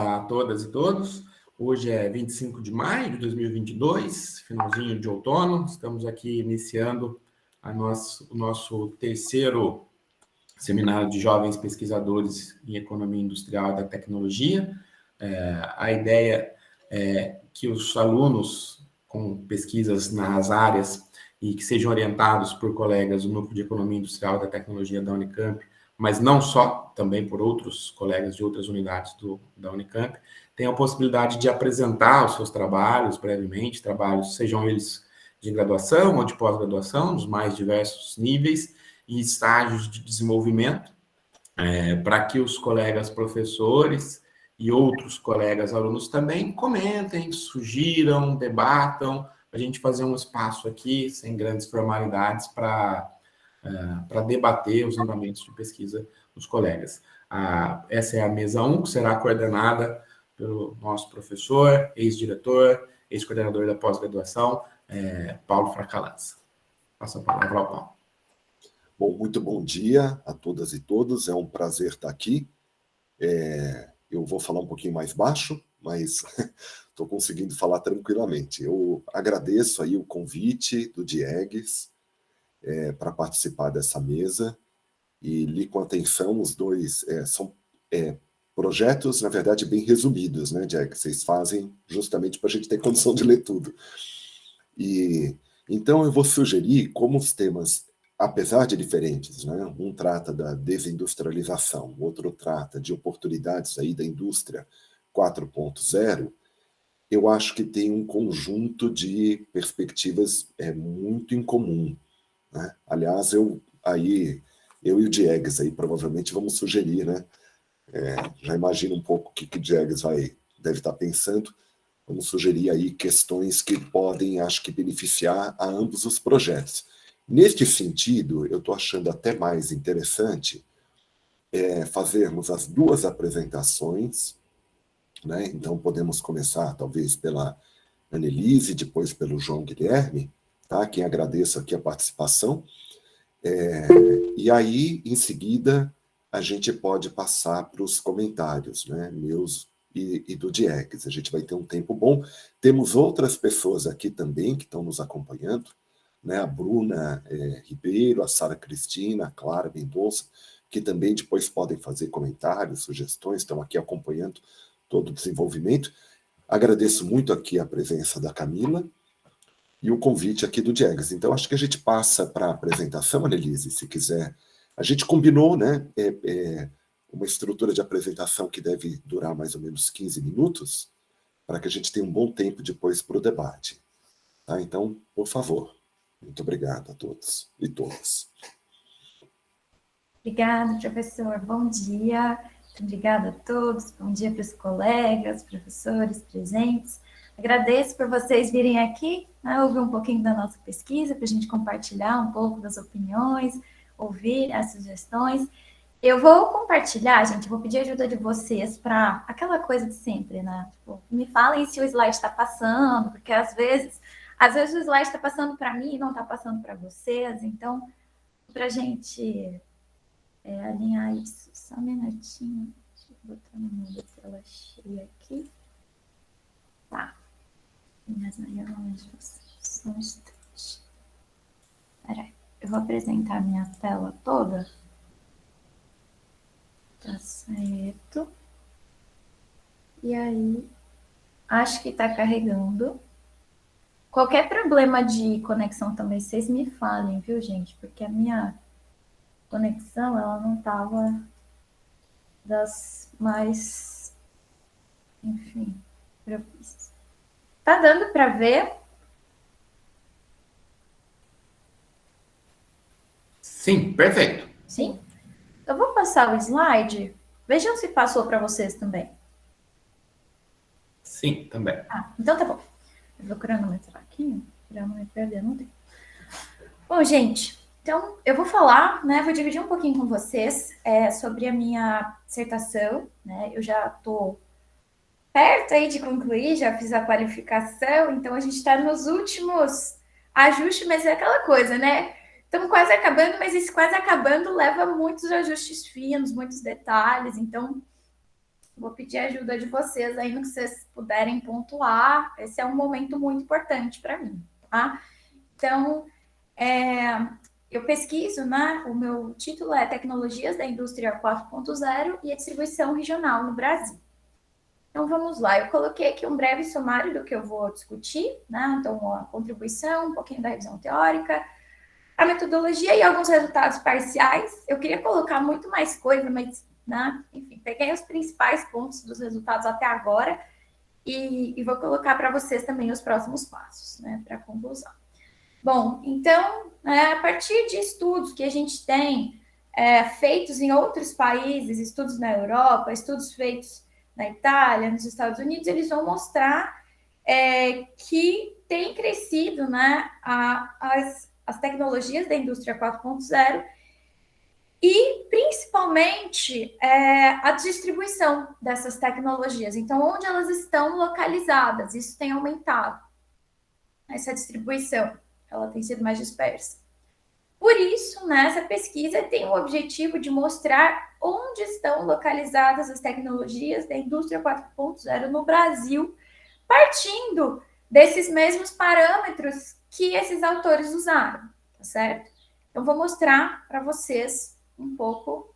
A todas e todos. Hoje é 25 de maio de 2022, finalzinho de outono. Estamos aqui iniciando o nosso terceiro seminário de jovens pesquisadores em economia industrial e da tecnologia. A ideia é que os alunos com pesquisas nas áreas e que sejam orientados por colegas do Núcleo de Economia Industrial e da Tecnologia da Unicamp, mas não só, também por outros colegas de outras unidades da Unicamp, tenham a possibilidade de apresentar os seus trabalhos brevemente, trabalhos, sejam eles de graduação ou de pós-graduação, dos mais diversos níveis, e estágios de desenvolvimento, para que os colegas professores e outros colegas alunos também comentem, sugiram, debatam, a gente fazer um espaço aqui, sem grandes formalidades, para debater os andamentos de pesquisa dos colegas. Essa é a mesa 1, que será coordenada pelo nosso professor, ex-diretor, ex-coordenador da pós-graduação, Paulo Fracalanza. Passo a palavra ao Paulo. Bom, muito bom dia a todas e todos, é um prazer estar aqui. Eu vou falar um pouquinho mais baixo, mas estou conseguindo falar tranquilamente. Eu agradeço aí o convite do Diegues para participar dessa mesa e li com atenção os dois, são projetos, na verdade, bem resumidos, né, Diegues? Vocês fazem justamente para a gente ter condição de ler tudo. E então eu vou sugerir como os temas, apesar de diferentes, né? Um trata da desindustrialização, o outro trata de oportunidades aí da indústria 4.0, eu acho que tem um conjunto de perspectivas muito em comum, né? Aliás, eu e o Diegues aí provavelmente vamos sugerir, né? Já imagino um pouco o que o Diegues deve estar pensando. Vamos sugerir aí questões que podem, acho que, beneficiar a ambos os projetos. Neste sentido, eu estou achando até mais interessante fazermos as duas apresentações, né? Então, podemos começar, talvez, pela Annelise, depois pelo João Guilherme, tá? Quem agradeço aqui a participação. E aí, em seguida, a gente pode passar para os comentários, né? Meus e do Diegues. A gente vai ter um tempo bom. Temos outras pessoas aqui também que estão nos acompanhando, né? A Bruna Ribeiro, a Sara Cristina, a Clara Mendonça, que também depois podem fazer comentários, sugestões, estão aqui acompanhando todo o desenvolvimento. Agradeço muito aqui a presença da Camila e o convite aqui do Diegues. Então, acho que a gente passa para a apresentação, Annelise, se quiser. A gente combinou, né, uma estrutura de apresentação que deve durar mais ou menos 15 minutos, para que a gente tenha um bom tempo depois para o debate. Tá? Então, por favor. Muito obrigado a todos e todas. Obrigada, professor. Bom dia. Obrigada a todos. Bom dia para os colegas, professores presentes. Agradeço por vocês virem aqui, né, ouvir um pouquinho da nossa pesquisa, para a gente compartilhar um pouco das opiniões, ouvir as sugestões. Eu vou compartilhar, gente, eu vou pedir ajuda de vocês para aquela coisa de sempre, né? Tipo, me falem se o slide está passando, porque às vezes o slide está passando para mim e não está passando para vocês. Então, para a gente alinhar isso, só um minutinho. Deixa eu botar no modo tela cheia aqui. Tá. Só um instante. Peraí, eu vou apresentar a minha tela toda. Tá certo. E aí, acho que tá carregando. Qualquer problema de conexão também, vocês me falem, viu, gente? Porque a minha conexão, ela não tava das mais, enfim, propícias. Tá dando para ver? Sim, perfeito. Sim? Eu vou passar o slide. Vejam se passou para vocês também. Sim, também. Então tá bom. Eu vou cronometrar aqui, para não me perder no tempo. Bom, gente, então eu vou falar, né? Vou dividir um pouquinho com vocês sobre a minha dissertação, né? Eu já estou perto aí de concluir, já fiz a qualificação, então a gente está nos últimos ajustes, mas é aquela coisa, né? Estamos quase acabando, mas esse quase acabando leva muitos ajustes finos, muitos detalhes, então Vou pedir a ajuda de vocês aí no que vocês puderem pontuar. Esse é um momento muito importante para mim, tá? Então, eu pesquiso, né? O meu título é Tecnologias da Indústria 4.0 e a Distribuição Regional no Brasil. Então, vamos lá. Eu coloquei aqui um breve sumário do que eu vou discutir, né? Então, a contribuição, um pouquinho da revisão teórica, a metodologia e alguns resultados parciais. Eu queria colocar muito mais coisa, mas, né? Enfim, peguei os principais pontos dos resultados até agora e vou colocar para vocês também os próximos passos, né? Para a conclusão. Bom, então, a partir de estudos que a gente tem feitos em outros países, estudos na Europa, estudos feitos na Itália, nos Estados Unidos, eles vão mostrar que tem crescido, né, as tecnologias da indústria 4.0 e, principalmente, a distribuição dessas tecnologias. Então, onde elas estão localizadas, isso tem aumentado, essa distribuição, ela tem sido mais dispersa. Por isso, essa pesquisa tem o objetivo de mostrar onde estão localizadas as tecnologias da indústria 4.0 no Brasil, partindo desses mesmos parâmetros que esses autores usaram, tá certo? Então, vou mostrar para vocês um pouco,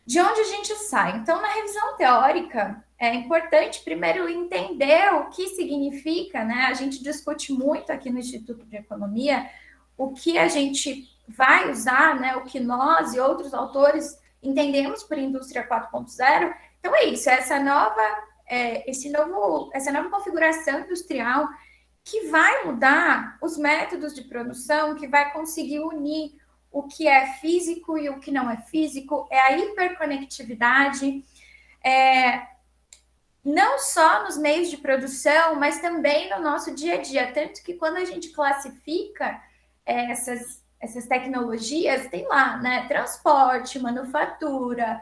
de onde a gente sai. Então, na revisão teórica, é importante primeiro entender o que significa, a gente discute muito aqui no Instituto de Economia, o que a gente vai usar, o que nós e outros autores entendemos por indústria 4.0. Então, é isso, essa nova configuração industrial que vai mudar os métodos de produção, que vai conseguir unir o que é físico e o que não é físico, é a hiperconectividade, não só nos meios de produção, mas também no nosso dia a dia. Tanto que quando a gente classifica essas tecnologias, tem lá, transporte, manufatura,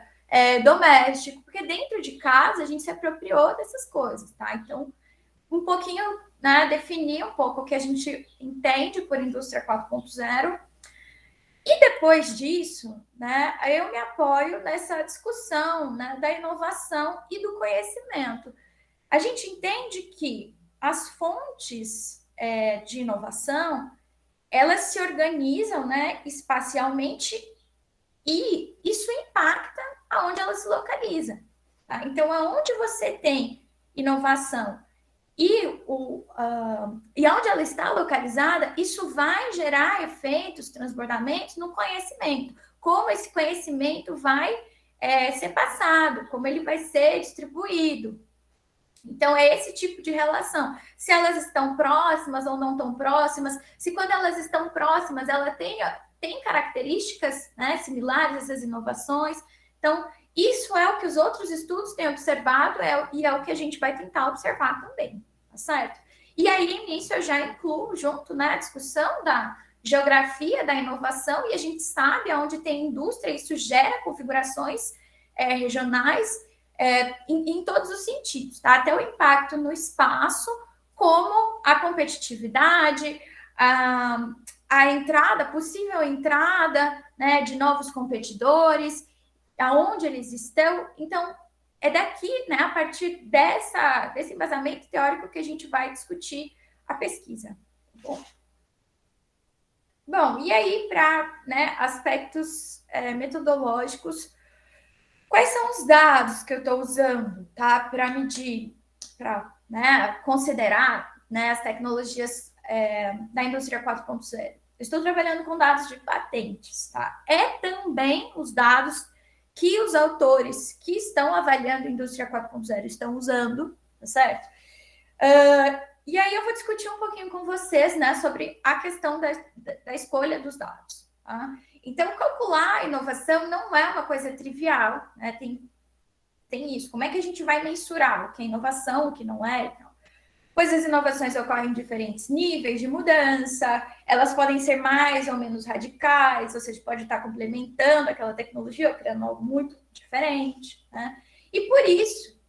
doméstico, porque dentro de casa a gente se apropriou dessas coisas, tá? Então, um pouquinho, definir um pouco o que a gente entende por indústria 4.0. E depois disso, eu me apoio nessa discussão, da inovação e do conhecimento. A gente entende que as fontes de inovação, elas se organizam, espacialmente, e isso impacta aonde ela se localiza. Tá? Então, aonde você tem inovação e onde ela está localizada, isso vai gerar efeitos, transbordamentos no conhecimento. Como esse conhecimento vai ser passado, como ele vai ser distribuído. Então, é esse tipo de relação. Se elas estão próximas ou não tão próximas, se quando elas estão próximas, ela tem características similares a essas inovações. Então, isso é o que os outros estudos têm observado e é o que a gente vai tentar observar também, tá certo? E aí, nisso, eu já incluo junto a discussão da geografia da inovação, e a gente sabe onde tem indústria, isso gera configurações regionais em todos os sentidos, tá? Até o impacto no espaço, como a competitividade, a entrada, possível entrada, de novos competidores, aonde eles estão. Então, é daqui, a partir desse embasamento teórico que a gente vai discutir a pesquisa. Bom, e aí, para aspectos metodológicos, quais são os dados que eu estou usando, tá, para medir, para considerar as tecnologias da indústria 4.0? Estou trabalhando com dados de patentes, tá? É também os dados que os autores que estão avaliando a indústria 4.0 estão usando, tá certo? E aí eu vou discutir um pouquinho com vocês, sobre a questão da escolha dos dados, tá? Então, calcular a inovação não é uma coisa trivial, tem isso. Como é que a gente vai mensurar o que é inovação, o que não é? Pois as inovações ocorrem em diferentes níveis de mudança, elas podem ser mais ou menos radicais, ou seja, pode estar complementando aquela tecnologia ou criando algo muito diferente, E por isso,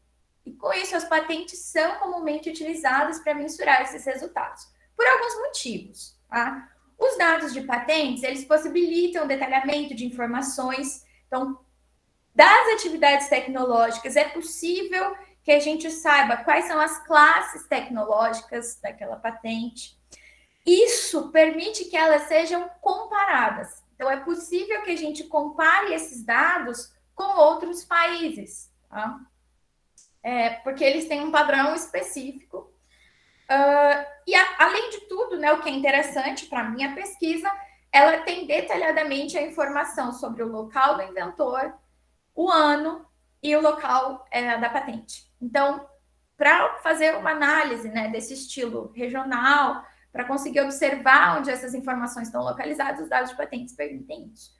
e com isso, as patentes são comumente utilizadas para mensurar esses resultados, por alguns motivos, tá? Os dados de patentes, eles possibilitam o detalhamento de informações. Então, das atividades tecnológicas, é possível que a gente saiba quais são as classes tecnológicas daquela patente. Isso permite que elas sejam comparadas. Então, é possível que a gente compare esses dados com outros países, tá? Porque eles têm um padrão específico. Além de tudo, né, o que é interessante para a minha pesquisa, ela tem detalhadamente a informação sobre o local do inventor, o ano e o local da patente. Então, para fazer uma análise, né, desse estilo regional, para conseguir observar onde essas informações estão localizadas, os dados de patentes permitem isso.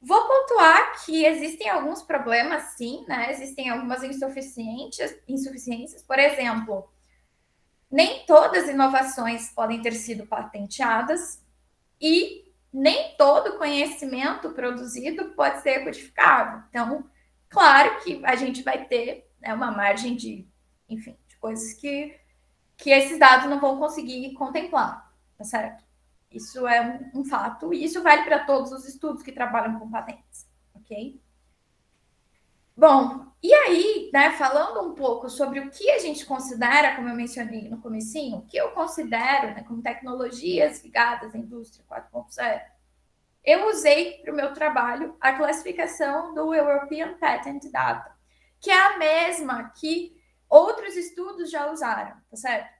Vou pontuar que existem alguns problemas, sim, né? Existem algumas insuficiências. Por exemplo, nem todas as inovações podem ter sido patenteadas e nem todo conhecimento produzido pode ser codificado. Então, claro que a gente vai ter, né, uma margem de coisas que esses dados não vão conseguir contemplar, tá certo? Isso é um fato, e isso vale para todos os estudos que trabalham com patentes, ok? Bom, e aí, né, falando um pouco sobre o que a gente considera, como eu mencionei no comecinho, o que eu considero, né, como tecnologias ligadas à indústria 4.0, eu usei para o meu trabalho a classificação do European Patent Data, que é a mesma que outros estudos já usaram, tá certo?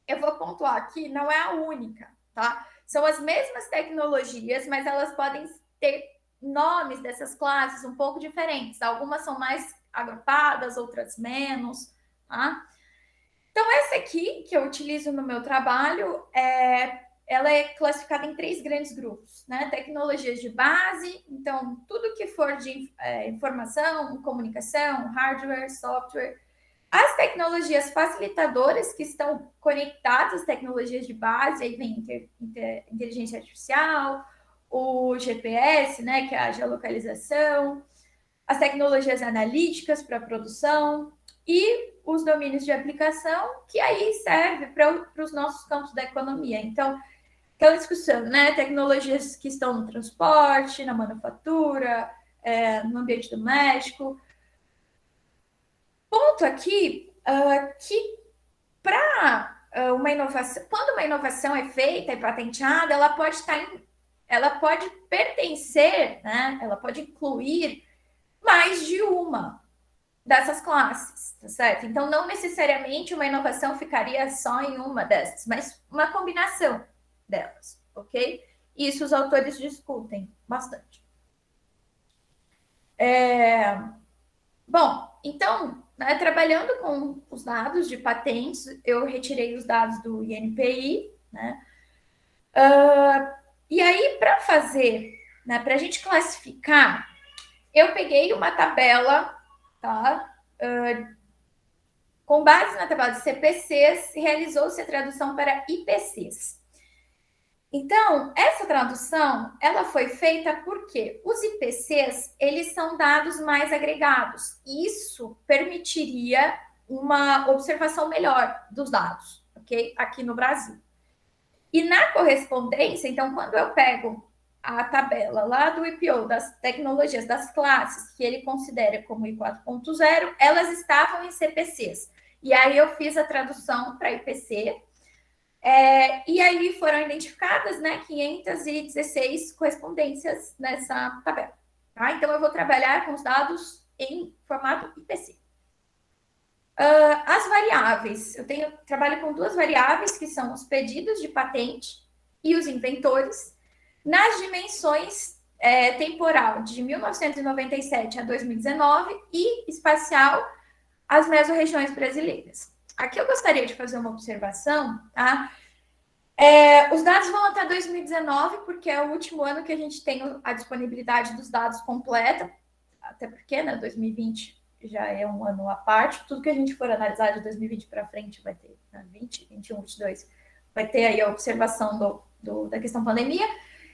Eu vou pontuar aqui, não é a única, tá? São as mesmas tecnologias, mas elas podem ter nomes dessas classes um pouco diferentes. Algumas são mais agrupadas, outras menos, tá? Então, essa aqui, que eu utilizo no meu trabalho, ela é classificada em 3 grandes grupos, né? Tecnologias de base, então, tudo que for de informação, comunicação, hardware, software. As tecnologias facilitadoras que estão conectadas às tecnologias de base, aí vem inteligência artificial, o GPS, né, que é a geolocalização, as tecnologias analíticas para a produção e os domínios de aplicação, que aí serve para os nossos campos da economia. Então, aquela discussão, né, tecnologias que estão no transporte, na manufatura, no ambiente doméstico. Ponto aqui que para uma inovação, quando uma inovação é feita e patenteada, ela pode pertencer, né? Ela pode incluir mais de uma dessas classes, tá certo? Então, não necessariamente uma inovação ficaria só em uma dessas, mas uma combinação delas, ok? Isso os autores discutem bastante. Bom, então, né, trabalhando com os dados de patentes, eu retirei os dados do INPI, né? E aí, para fazer, né, para a gente classificar, eu peguei uma tabela, tá? Com base na tabela de CPCs, realizou-se a tradução para IPCs. Então, essa tradução, ela foi feita porque os IPCs, eles são dados mais agregados. Isso permitiria uma observação melhor dos dados, ok? Aqui no Brasil. E na correspondência, então, quando eu pego a tabela lá do IPO, das tecnologias, das classes, que ele considera como I 4.0, elas estavam em CPCs. E aí eu fiz a tradução para IPC, e aí foram identificadas, né, 516 correspondências nessa tabela. Tá? Então, eu vou trabalhar com os dados em formato IPC. As variáveis. Trabalho com 2 variáveis, que são os pedidos de patente e os inventores, nas dimensões temporal de 1997 a 2019 e espacial, as mesorregiões brasileiras. Aqui eu gostaria de fazer uma observação, tá? Os dados vão até 2019, porque é o último ano que a gente tem a disponibilidade dos dados completa, até porque, né, 2020 já é um ano à parte, tudo que a gente for analisar de 2020 para frente vai ter, né, 20, 21, 22, vai ter aí a observação da questão pandemia.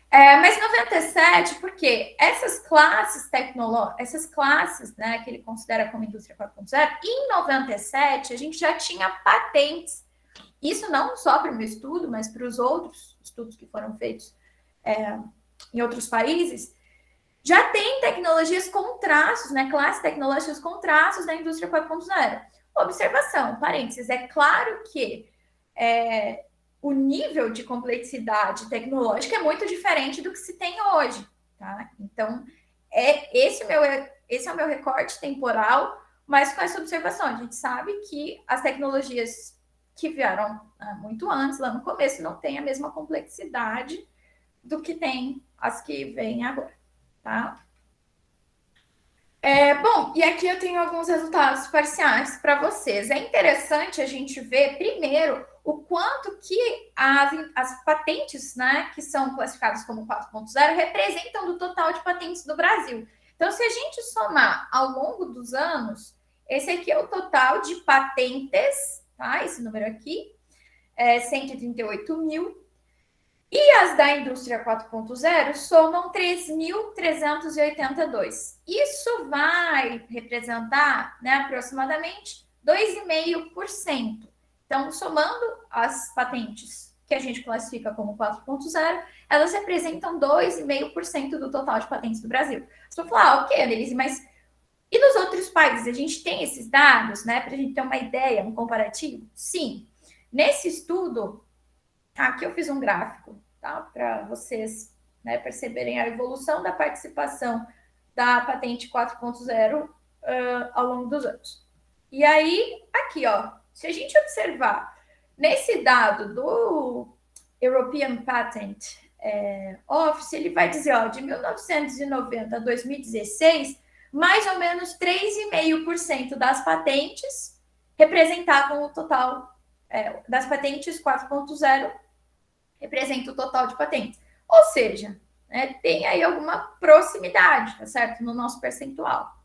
Mas 97, porque essas classes tecnológicas, essas classes, né, que ele considera como indústria 4.0, em 97 a gente já tinha patentes. Isso não só para o meu estudo, mas para os outros estudos que foram feitos em outros países, Já tem tecnologias com traços, né? Classes tecnológicas com traços da indústria 4.0. Observação, parênteses, é claro que o nível de complexidade tecnológica é muito diferente do que se tem hoje, tá? Então, esse é o meu recorte temporal, mas com essa observação, a gente sabe que as tecnologias que vieram muito antes, lá no começo, não têm a mesma complexidade do que tem as que vêm agora, tá? Bom, e aqui eu tenho alguns resultados parciais para vocês. É interessante a gente ver, primeiro, o quanto que as patentes, né, que são classificadas como 4.0, representam do total de patentes do Brasil. Então, se a gente somar ao longo dos anos, esse aqui é o total de patentes, tá? Esse número aqui é 138 mil. E as da indústria 4.0 somam 3.382. Isso vai representar, né, aproximadamente 2,5%. Então, somando as patentes que a gente classifica como 4.0, elas representam 2,5% do total de patentes do Brasil. Você vai falar, ok, Annelise, mas e nos outros países? A gente tem esses dados, né, para a gente ter uma ideia, um comparativo? Sim. Nesse estudo, aqui eu fiz um gráfico, tá? Para vocês, né, perceberem a evolução da participação da patente 4.0 ao longo dos anos. E aí, aqui, ó, se a gente observar nesse dado do European Patent Office, ele vai dizer, ó, de 1990 a 2016, mais ou menos 3,5% das patentes representavam o total das patentes 4.0 representa o total de patentes. Ou seja, né, tem aí alguma proximidade, tá certo? No nosso percentual.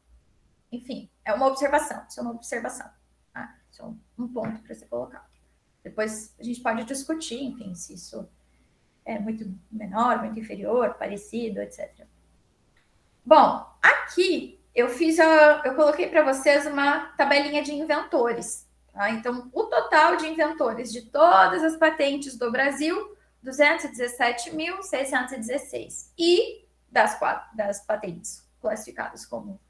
Enfim, é uma observação. Isso é uma observação. Tá? Isso é um ponto para ser colocado. Depois a gente pode discutir, enfim, se isso é muito menor, muito inferior, parecido, etc. Bom, aqui eu coloquei para vocês uma tabelinha de inventores. Tá? Então, o total de inventores de todas as patentes do Brasil, 217.616. E das patentes classificadas como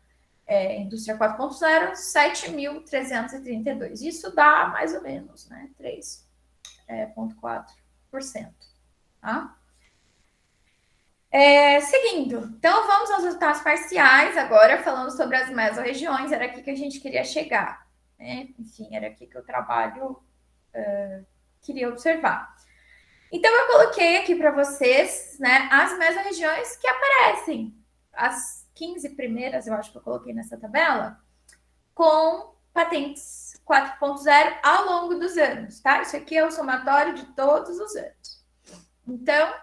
indústria 4.0, 7.332. Isso dá mais ou menos, né, 3,4%. Tá? Seguindo, então vamos aos resultados parciais agora, falando sobre as mesorregiões, era aqui que a gente queria chegar, né? Enfim, era aqui que o trabalho queria observar. Então, eu coloquei aqui para vocês, né, as mesorregiões que aparecem, as 15 primeiras, eu acho que eu coloquei nessa tabela, com patentes 4.0 ao longo dos anos, tá? Isso aqui é o somatório de todos os anos. Então,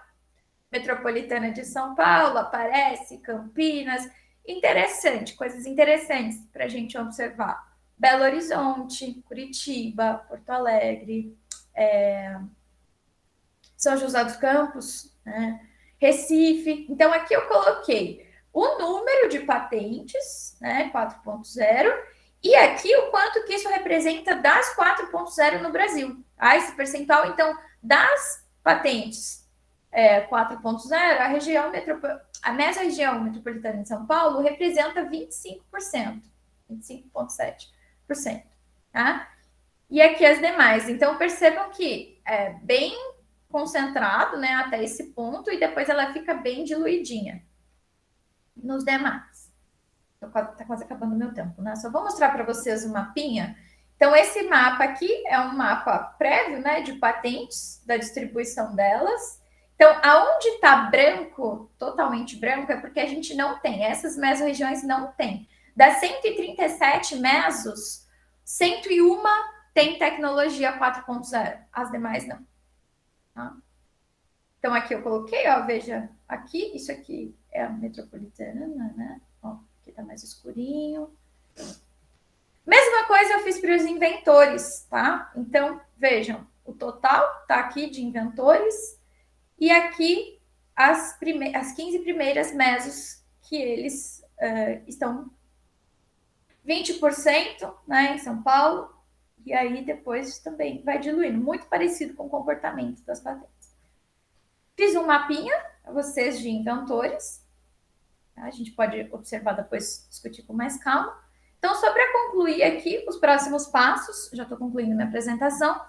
Metropolitana de São Paulo aparece, Campinas, interessante, coisas interessantes para a gente observar. Belo Horizonte, Curitiba, Porto Alegre, São José dos Campos, né? Recife. Então, aqui eu coloquei o número de patentes, né, 4.0, e aqui o quanto que isso representa das 4.0 no Brasil. Tá? Esse percentual, então, das patentes 4.0, a mesorregião metropolitana de São Paulo representa 25%, 25,7%. Tá? E aqui as demais. Então, percebam que é bem concentrado, né, até esse ponto, e depois ela fica bem diluidinha nos demais. Tá quase acabando o meu tempo, né? Só vou mostrar para vocês o mapinha. Então, esse mapa aqui é um mapa prévio, né, de patentes, da distribuição delas. Então, aonde está branco, totalmente branco, é porque a gente não tem, essas mesorregiões não tem. Das 137 mesos, 101 tem tecnologia 4.0, as demais não. Tá? Então, aqui eu coloquei, ó, veja, aqui, isso aqui é a metropolitana, né? Ó, aqui tá mais escurinho. Mesma coisa eu fiz para os inventores, tá? Então, vejam, o total tá aqui de inventores e aqui as 15 primeiras mesos que eles estão 20%, né, em São Paulo, e aí depois também vai diluindo, muito parecido com o comportamento das patentes. Fiz um mapinha para vocês de inventores, tá? A gente pode observar depois, discutir com mais calma. Então, só para concluir aqui os próximos passos, já estou concluindo minha apresentação,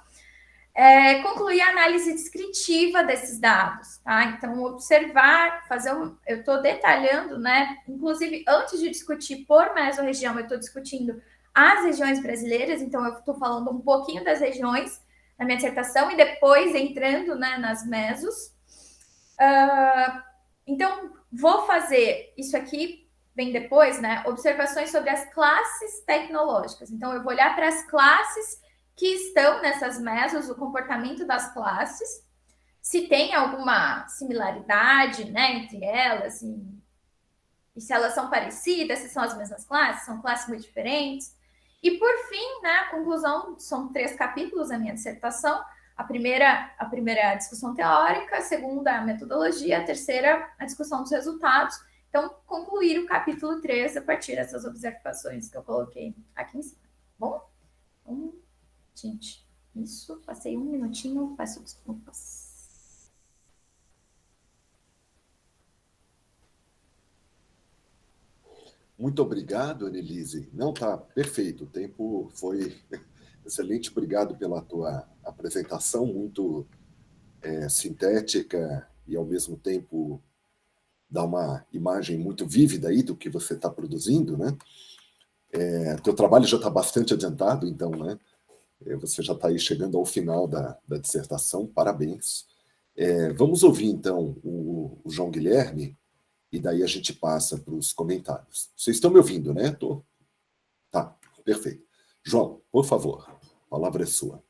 concluir a análise descritiva desses dados, tá? Então, observar, eu estou detalhando, né? Inclusive, antes de discutir por mesorregião, eu estou discutindo as regiões brasileiras, então eu estou falando um pouquinho das regiões na minha dissertação e depois entrando, né, nas mesos. Então, vou fazer isso aqui, vem depois, né? Observações sobre as classes tecnológicas. Então, eu vou olhar para as classes que estão nessas mesos, o comportamento das classes, se tem alguma similaridade, né, entre elas, e se elas são parecidas, se são as mesmas classes, são classes muito diferentes. E por fim, né, a conclusão, são 3 capítulos da minha dissertação. A primeira é a discussão teórica, a segunda a metodologia, a terceira a discussão dos resultados. Então, concluir o capítulo 3 a partir dessas observações que eu coloquei aqui em cima. Bom? Gente, isso, passei 1 minutinho, peço desculpas. Muito obrigado, Annelise. Não, tá perfeito, o tempo foi excelente. Obrigado pela tua apresentação, muito sintética e, ao mesmo tempo, dá uma imagem muito vívida aí do que você está produzindo, né? Teu trabalho já está bastante adiantado, então, né? Você já está aí chegando ao final da dissertação, parabéns. Vamos ouvir, então, o João Guilherme, e daí a gente passa para os comentários. Vocês estão me ouvindo, né? Tá, perfeito. João, por favor, a palavra é sua.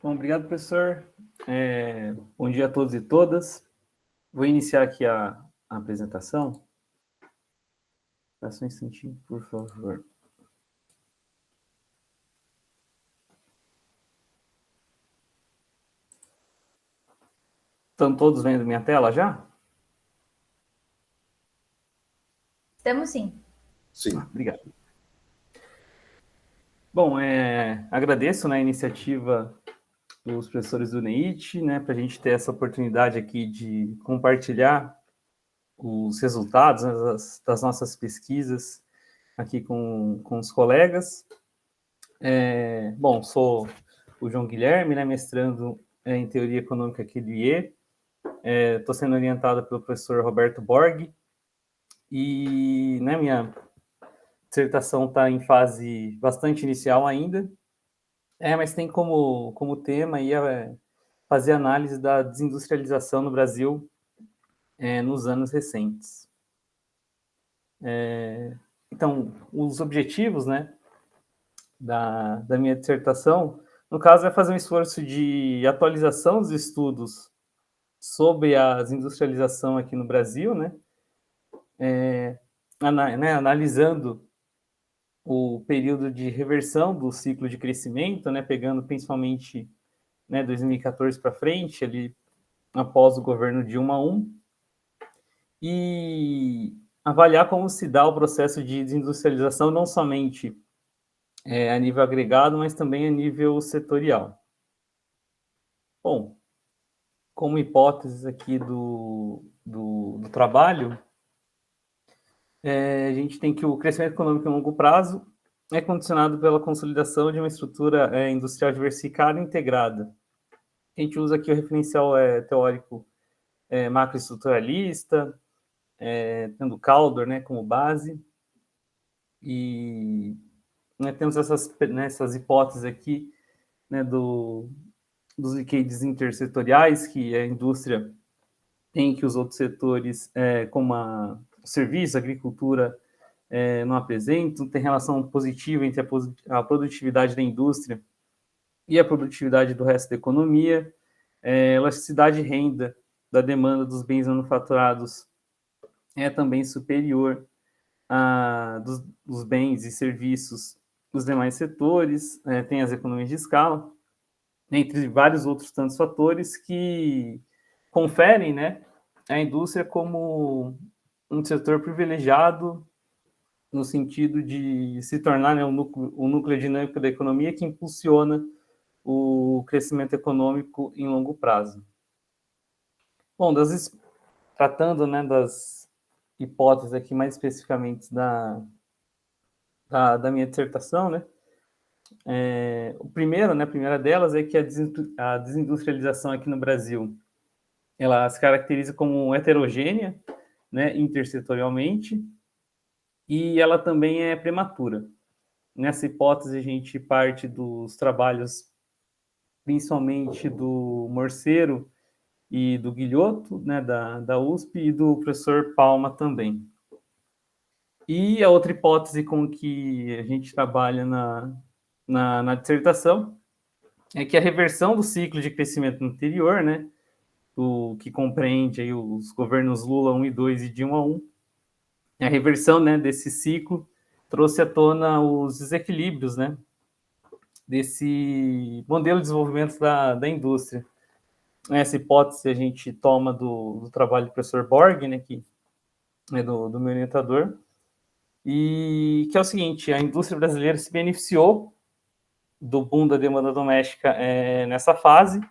Bom, obrigado, professor. Bom dia a todos e todas. Vou iniciar aqui a apresentação. Só um instantinho, por favor. Estão todos vendo minha tela já? Estamos sim. Sim. Obrigado. Bom, agradeço, né, a iniciativa dos professores do NEIT, né, para a gente ter essa oportunidade aqui de compartilhar os resultados, né, das nossas pesquisas aqui com os colegas. Bom, sou o João Guilherme, né, mestrando em Teoria Econômica aqui do IE. Estou sendo orientado pelo professor Roberto Borg. E, né, minha dissertação está em fase bastante inicial ainda, mas tem como tema aí fazer análise da desindustrialização no Brasil nos anos recentes. Então, os objetivos, né, da minha dissertação, no caso, é fazer um esforço de atualização dos estudos sobre a desindustrialização aqui no Brasil, né, analisando o período de reversão do ciclo de crescimento, né, pegando principalmente, né, 2014 para frente, ali após o governo Dilma I, e avaliar como se dá o processo de desindustrialização, não somente a nível agregado, mas também a nível setorial. Bom, como hipóteses aqui do trabalho, a gente tem que o crescimento econômico em longo prazo é condicionado pela consolidação de uma estrutura industrial diversificada e integrada. A gente usa aqui o referencial teórico macroestruturalista, tendo Caldor, né, como base, e, né, temos essas hipóteses aqui, né, dos liquedes intersetoriais, que a indústria tem que os outros setores, como a serviço, agricultura, não apresentam, tem relação positiva entre a produtividade da indústria e a produtividade do resto da economia, elasticidade de renda da demanda dos bens manufaturados é também superior a dos bens e serviços dos demais setores, tem as economias de escala, entre vários outros tantos fatores que conferem, né, a indústria como um setor privilegiado no sentido de se tornar, né, o núcleo dinâmico da economia que impulsiona o crescimento econômico em longo prazo. Bom, tratando, né, das hipóteses aqui mais especificamente da minha dissertação, né? O primeiro, né, a primeira delas é que a desindustrialização aqui no Brasil, ela se caracteriza como heterogênea, né, intersetorialmente, e ela também é prematura. Nessa hipótese, a gente parte dos trabalhos, principalmente do Morcero e do Guilhoto, né, da USP, e do professor Palma também. E a outra hipótese com que a gente trabalha na dissertação é que a reversão do ciclo de crescimento anterior, né, o que compreende aí os governos Lula 1 e 2 e Dilma 1, a reversão, né, desse ciclo trouxe à tona os desequilíbrios, né, desse modelo de desenvolvimento da indústria. Essa hipótese a gente toma do trabalho do professor Borg, né, que é do meu orientador, e que é o seguinte: a indústria brasileira se beneficiou do boom da demanda doméstica nessa fase,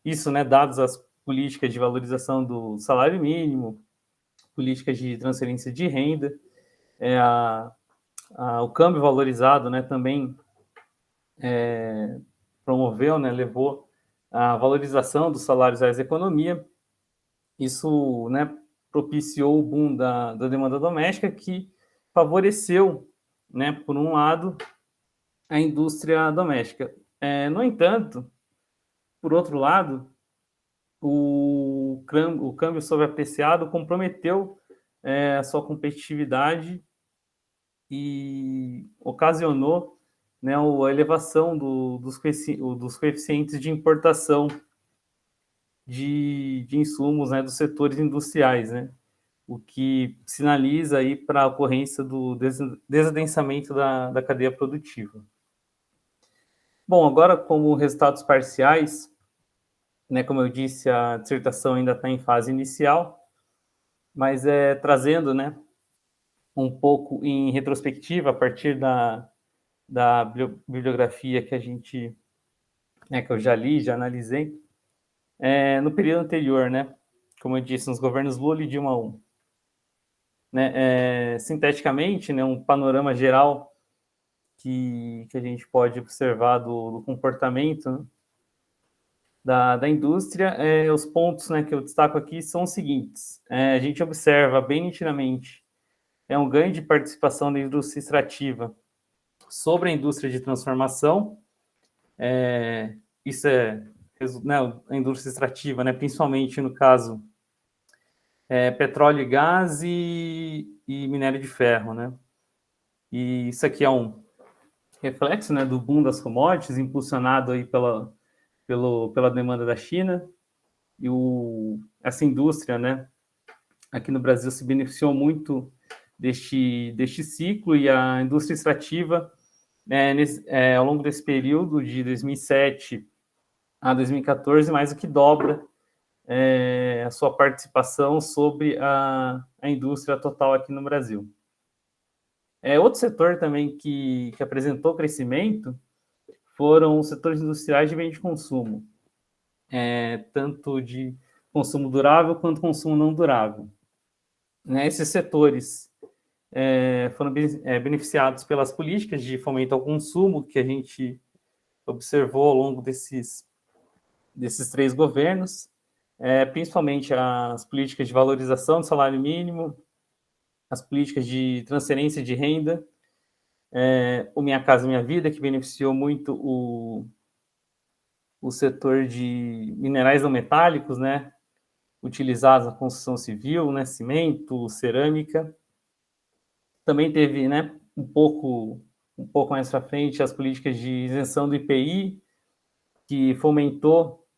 isso, né, dados as políticas de valorização do salário mínimo, políticas de transferência de renda, o câmbio valorizado, né, também promoveu, né, levou à valorização dos salários reais da economia. Isso, né, propiciou o boom da demanda doméstica, que favoreceu, né, por um lado, a indústria doméstica. No entanto, por outro lado, o câmbio sobreapreciado comprometeu a sua competitividade e ocasionou, né, a elevação dos coeficientes de importação de insumos, né, dos setores industriais, né, o que sinaliza aí para a ocorrência do desadensamento da cadeia produtiva. Bom, agora, como resultados parciais, né, como eu disse, a dissertação ainda está em fase inicial, mas trazendo, né, um pouco em retrospectiva, a partir da bibliografia que a gente, né, que eu já li, já analisei, no período anterior, né, como eu disse, nos governos Lula e Dilma 1, né, sinteticamente, né, um panorama geral que a gente pode observar do comportamento, né, da indústria, os pontos, né, que eu destaco aqui são os seguintes: a gente observa bem nitidamente um ganho de participação da indústria extrativa sobre a indústria de transformação. Isso né, a indústria extrativa, né, principalmente no caso petróleo e gás e minério de ferro, né? E isso aqui é um reflexo, né, do boom das commodities, impulsionado aí pela demanda da China, e essa indústria, né, aqui no Brasil se beneficiou muito deste ciclo, e a indústria extrativa, ao longo desse período, de 2007 a 2014, mais do que dobra a sua participação sobre a indústria total aqui no Brasil. Outro setor também que apresentou crescimento foram os setores industriais de bem de consumo, tanto de consumo durável quanto consumo não durável. Esses setores foram beneficiados pelas políticas de fomento ao consumo que a gente observou ao longo desses 3 governos, principalmente as políticas de valorização do salário mínimo, as políticas de transferência de renda, o Minha Casa Minha Vida, que beneficiou muito o setor de minerais não metálicos, né, utilizados na construção civil, né, cimento, cerâmica. Também teve, né, um pouco mais para frente, as políticas de isenção do IPI, que fomentou,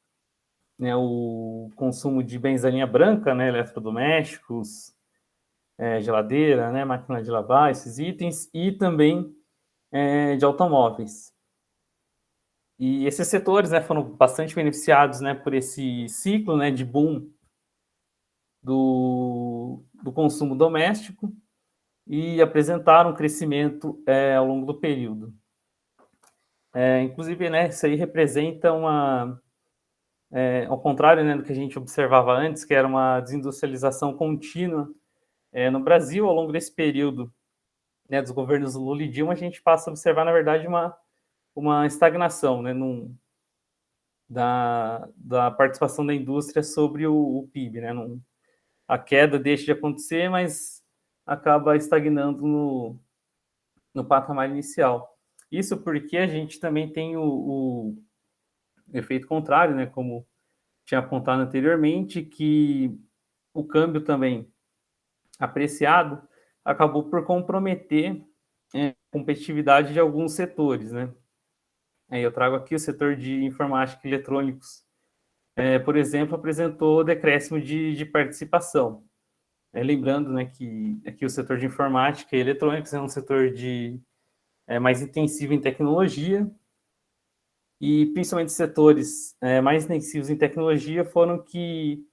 né, o consumo de bens da linha branca, né, eletrodomésticos, geladeira, né, máquina de lavar, esses itens, e também de automóveis. E esses setores, né, foram bastante beneficiados, né, por esse ciclo, né, de boom do consumo doméstico, e apresentaram um crescimento ao longo do período. Inclusive, né, isso aí representa ao contrário, né, do que a gente observava antes, que era uma desindustrialização contínua, no Brasil, ao longo desse período, né, dos governos Lula e Dilma, a gente passa a observar, na verdade, uma estagnação, né, da participação da indústria sobre o PIB, né? A queda deixa de acontecer, mas acaba estagnando no patamar inicial. Isso porque a gente também tem o efeito contrário, né? Como tinha apontado anteriormente, que o câmbio também apreciado acabou por comprometer a competitividade de alguns setores, né? Aí eu trago aqui o setor de informática e eletrônicos, por exemplo, apresentou decréscimo de participação. Lembrando, né, que aqui o setor de informática e eletrônicos é um setor mais intensivo em tecnologia, e principalmente setores mais intensivos em tecnologia foram que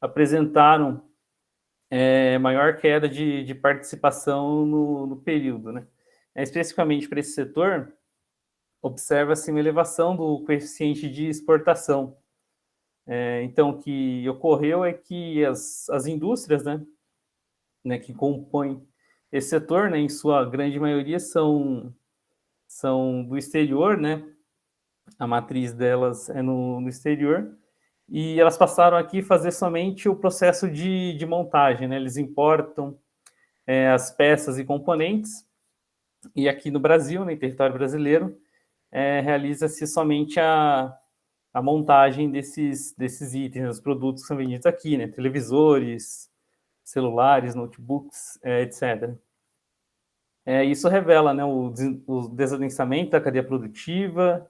apresentaram maior queda de participação no período, né? Especificamente para esse setor, observa-se uma elevação do coeficiente de exportação. Então, o que ocorreu é que as indústrias, né, que compõem esse setor, né, em sua grande maioria são do exterior, né? A matriz delas é no exterior, e elas passaram aqui a fazer somente o processo de montagem, né? Eles importam as peças e componentes, e aqui no Brasil, no território brasileiro, realiza-se somente a montagem desses itens, os produtos que são vendidos aqui, né? Televisores, celulares, notebooks, etc. Isso revela, né, o desadensamento da cadeia produtiva,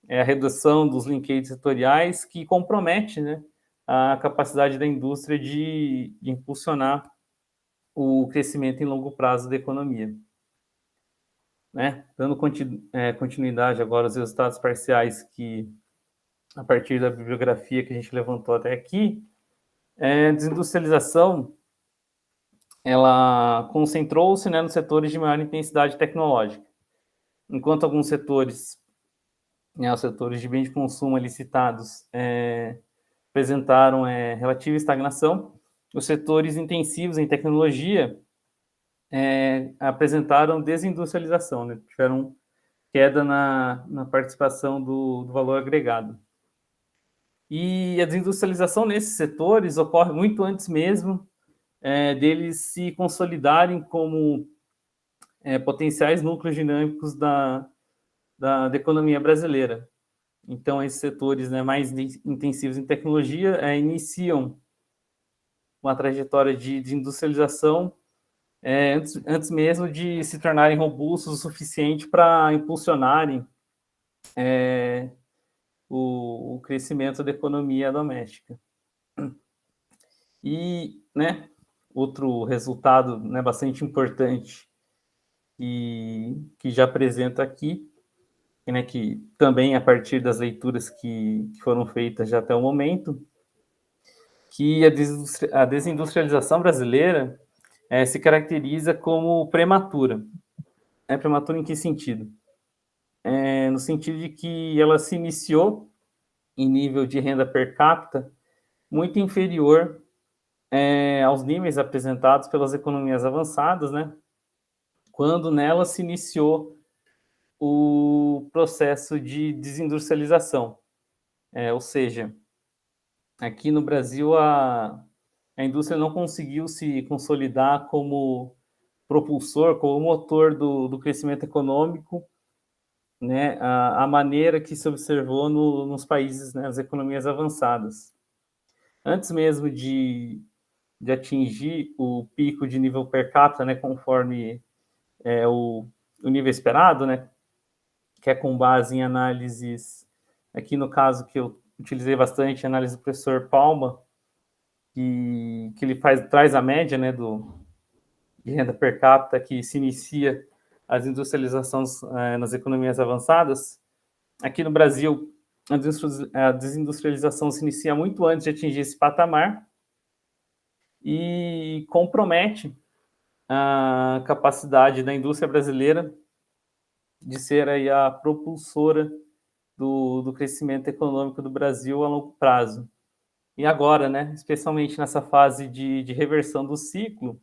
a redução dos linkeiros setoriais, que compromete, né, a capacidade da indústria de impulsionar o crescimento em longo prazo da economia. Né? Dando continuidade agora aos resultados parciais que, a partir da bibliografia que a gente levantou até aqui, a desindustrialização ela concentrou-se, né, nos setores de maior intensidade tecnológica, enquanto alguns setores, né, os setores de bens de consumo ali citados, apresentaram relativa estagnação. Os setores intensivos em tecnologia apresentaram desindustrialização, né, tiveram queda na participação do valor agregado. E a desindustrialização nesses setores ocorre muito antes mesmo deles se consolidarem como potenciais núcleos dinâmicos da economia brasileira. Então, esses setores, né, mais intensivos em tecnologia iniciam uma trajetória de industrialização antes mesmo de se tornarem robustos o suficiente para impulsionarem o crescimento da economia doméstica. E, né, outro resultado, né, bastante importante que já apresento aqui, né, que também a partir das leituras que foram feitas já até o momento, que a desindustrialização brasileira se caracteriza como prematura. Prematura em que sentido? No sentido de que ela se iniciou em nível de renda per capita muito inferior aos níveis apresentados pelas economias avançadas, né? Quando nela se iniciou o processo de desindustrialização. Ou seja, aqui no Brasil a indústria não conseguiu se consolidar como propulsor, como motor do crescimento econômico, né, a maneira que se observou nos países, né, as economias avançadas. Antes mesmo de atingir o pico de nível per capita, né, conforme o nível esperado, né, que é com base em análises, aqui no caso que eu utilizei bastante, análise do professor Palma, que ele traz a média, né, de renda per capita que se inicia as industrializações nas economias avançadas. Aqui no Brasil, a desindustrialização se inicia muito antes de atingir esse patamar e compromete a capacidade da indústria brasileira de ser aí a propulsora do crescimento econômico do Brasil a longo prazo. E agora, né, especialmente nessa fase de reversão do ciclo,